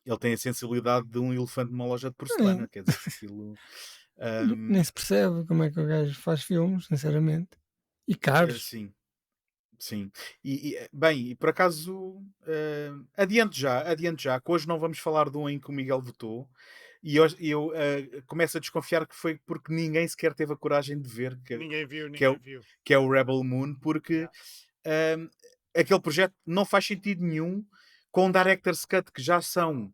ele tem a sensibilidade de um elefante numa loja de É, porcelana, quer dizer, aquilo. nem hum, se percebe como é que o gajo faz filmes, sinceramente. E caros. sim, sim. Bem, e por acaso, adiante já, que hoje não vamos falar de um em que o Miguel votou, e eu começo a desconfiar que foi porque ninguém sequer teve a coragem de ver, Ninguém viu, que é, ninguém o, viu. que é o Rebel Moon, porque Yeah. hum, aquele projeto não faz sentido nenhum com o Director's Cut, que já são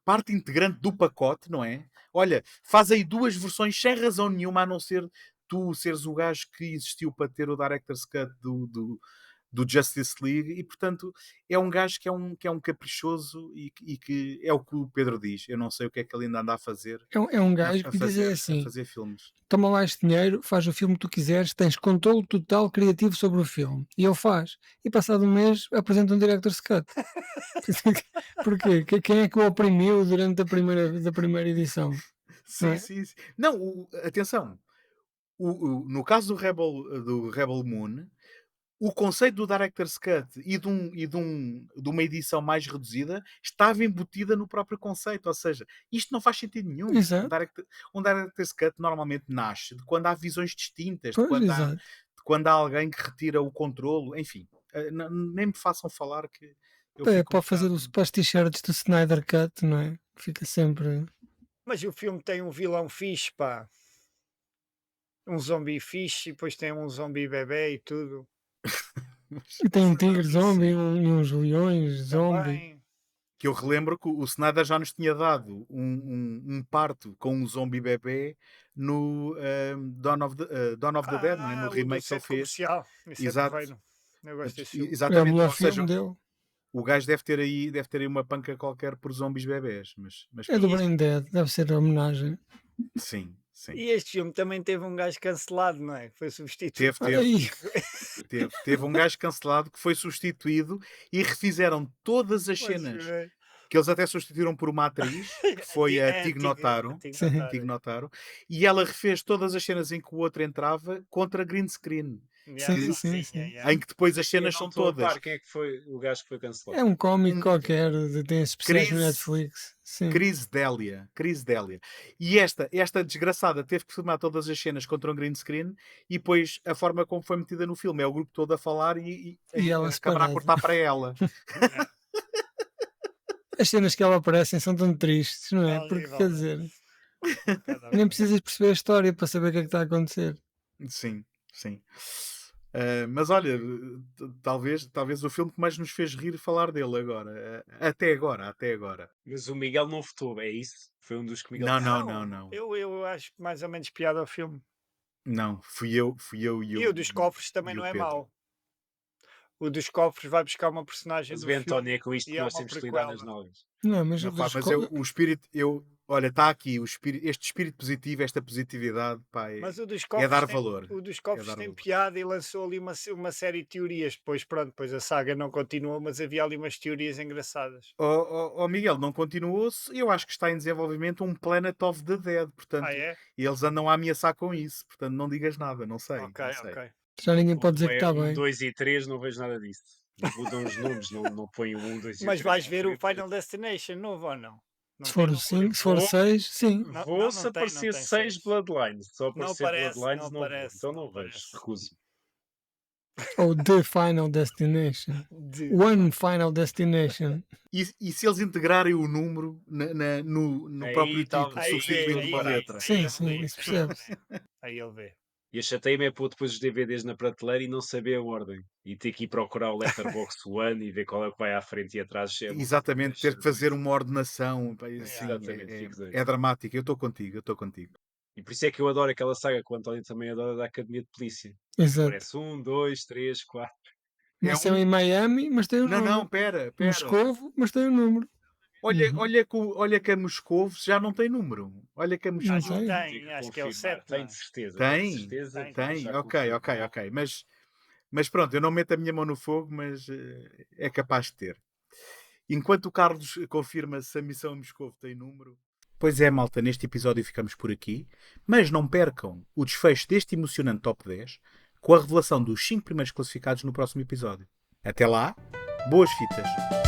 parte integrante do pacote, não é? Olha, faz aí duas versões sem razão nenhuma, a não ser tu seres o gajo que existiu para ter o Director's Cut do Justice League, e portanto é um gajo que é um caprichoso e que é o que o Pedro diz. Eu não sei o que é que ele ainda anda a fazer, É um a, gajo a que diz é fazer, a assim: fazer filmes. toma lá este dinheiro, faz o filme que tu quiseres, tens controle total criativo sobre o filme. E ele faz. E passado um mês apresenta um director's cut. Porquê? Quem é que o oprimiu durante da primeira edição? Não Sim, é? sim, sim. Não, atenção. No caso do Rebel Moon, o conceito do Director's Cut de uma edição mais reduzida estava embutida no próprio conceito. Ou seja, isto não faz sentido nenhum. Um, Exato. direct, um Director's Cut normalmente nasce de quando há visões distintas, de Pois, exato. quando há alguém que retira o controlo. Enfim, nem me façam falar que eu É fico um para fazer bocado. para as t-shirts do Snyder Cut, não é? Fica sempre. Mas o filme tem um vilão fixe, pá. Um zombie fixe e depois tem um zombie bebê e tudo. E tem um tigre zombie Sim. e uns leões zombie. Também. Que eu relembro que o Snyder já nos tinha dado um parto com um zombie bebê no Dawn of the Dead, não é? No O do remake que ele centro fez. comercial. Isso é Exato. porreiro. Eu gosto desse filme. É o Exatamente. melhor Ou seja, filme dele. o gajo deve ter aí uma panca qualquer por zombies bebés. Mas É do pronto. E este, Brain Dead, deve ser a homenagem. Sim, sim. e este filme também teve um gajo cancelado, não é? Foi substituído. Teve, Olha teve, aí, teve um gajo cancelado que foi substituído e refizeram todas as Pois, cenas que eles até substituíram por uma atriz, que foi a Tig a Notaro. Tig sim. Tig Notaro. Notaro, e ela refez todas as cenas em que o outro entrava contra green screen, Yeah, Sim, que, sim, sim, yeah, sim. yeah. em que depois as Eu cenas não são estou a todas. par quem é que foi o gajo que foi cancelado. É um cómico Um qualquer, tem especiais no Chris, Netflix. Sim. Chris Delia, Chris Delia. E esta desgraçada teve que filmar todas as cenas contra um green screen, e depois a forma como foi metida no filme é o grupo todo a falar e E ela acabará a separada. cortar para ela. Yeah. as cenas que ela aparecem são tão tristes, não é? É Porque horrível, quer não é? dizer, Cada nem vez. precisas perceber a história para saber o que é que está a acontecer. Sim, sim. Mas olha, talvez o filme que mais nos fez rir falar dele agora. Até agora. Mas o Miguel não votou, é isso? Foi um dos que o Miguel Não, disse. não, Não, não, não. eu acho mais ou menos piada ao filme. Não, fui eu E o dos cofres também e não o é Pedro. mau. O dos cofres vai buscar uma personagem Mas do o António filme é com isto e que é nós uma temos de lidar nas prequela. nalgas. Não, mas Não, o pá, dos mas co- o espírito, olha, está aqui, este espírito positivo, esta positividade, pá, Mas o dos é dar cofres tem, valor. o dos É cofres dar tem valor. piada e lançou ali uma série de teorias. Depois, pronto, depois a saga não continuou, mas havia ali umas teorias engraçadas. Miguel, não continuou-se. Eu acho que está em desenvolvimento um Planet of the Dead, Ah, portanto, é? e eles andam a ameaçar com isso, portanto, não digas nada, não sei, Ok, não sei. ok. já ninguém pode dizer que está 1, bem. 2 e 3, não vejo nada disso. Mudam os nomes, não põem o 1, 2 e o Mas 3 vais à ver o frente. Final Destination novo ou não? Não Se tem for o número? 5, se for Vou- 6, sim. Não, Vou não, se não tem aparecer 6 6. Bloodlines. Se só Não aparecer aparece, Bloodlines, não não vou. aparece, Então não não vejo, aparece. recuso. Ou The Final Destination. One Final Destination. E se eles integrarem o número no Aí próprio título, talvez- Aí vê, substituindo aí uma vê, letra? Sim, aí ele sim, vê, isso aí ele percebe-se. vê. Aí ele vê. E a chateia-me é pôr depois os DVDs na prateleira e não saber a ordem. E ter que ir procurar o Letterboxd One e ver qual é o que vai à frente e atrás. É uma Exatamente, ter que fazer chatice. uma ordenação, pá, Yeah. assim, Exatamente, fico doido. é dramático. Eu estou contigo. E por isso é que eu adoro aquela saga que o António também adora da Academia de Polícia. Exato. Parece 1, 2, 3, 4. Mas é em Miami, mas tem o Não, número. pera. Moscovo, mas tem o número. Olha, Uhum. olha que a Moscovo já não tem número. Olha que a Não Moscovo tem. Tem, acho que é o 7, Tem não de é? certeza. tem. Tem. Já Ok. confirmo. Mas pronto, eu não meto a minha mão no fogo, mas é capaz de ter. Enquanto o Carlos confirma se a missão Moscovo tem número. Pois é, malta, neste episódio ficamos por aqui. Mas não percam o desfecho deste emocionante top 10 com a revelação dos 5 primeiros classificados no próximo episódio. Até lá, boas fitas!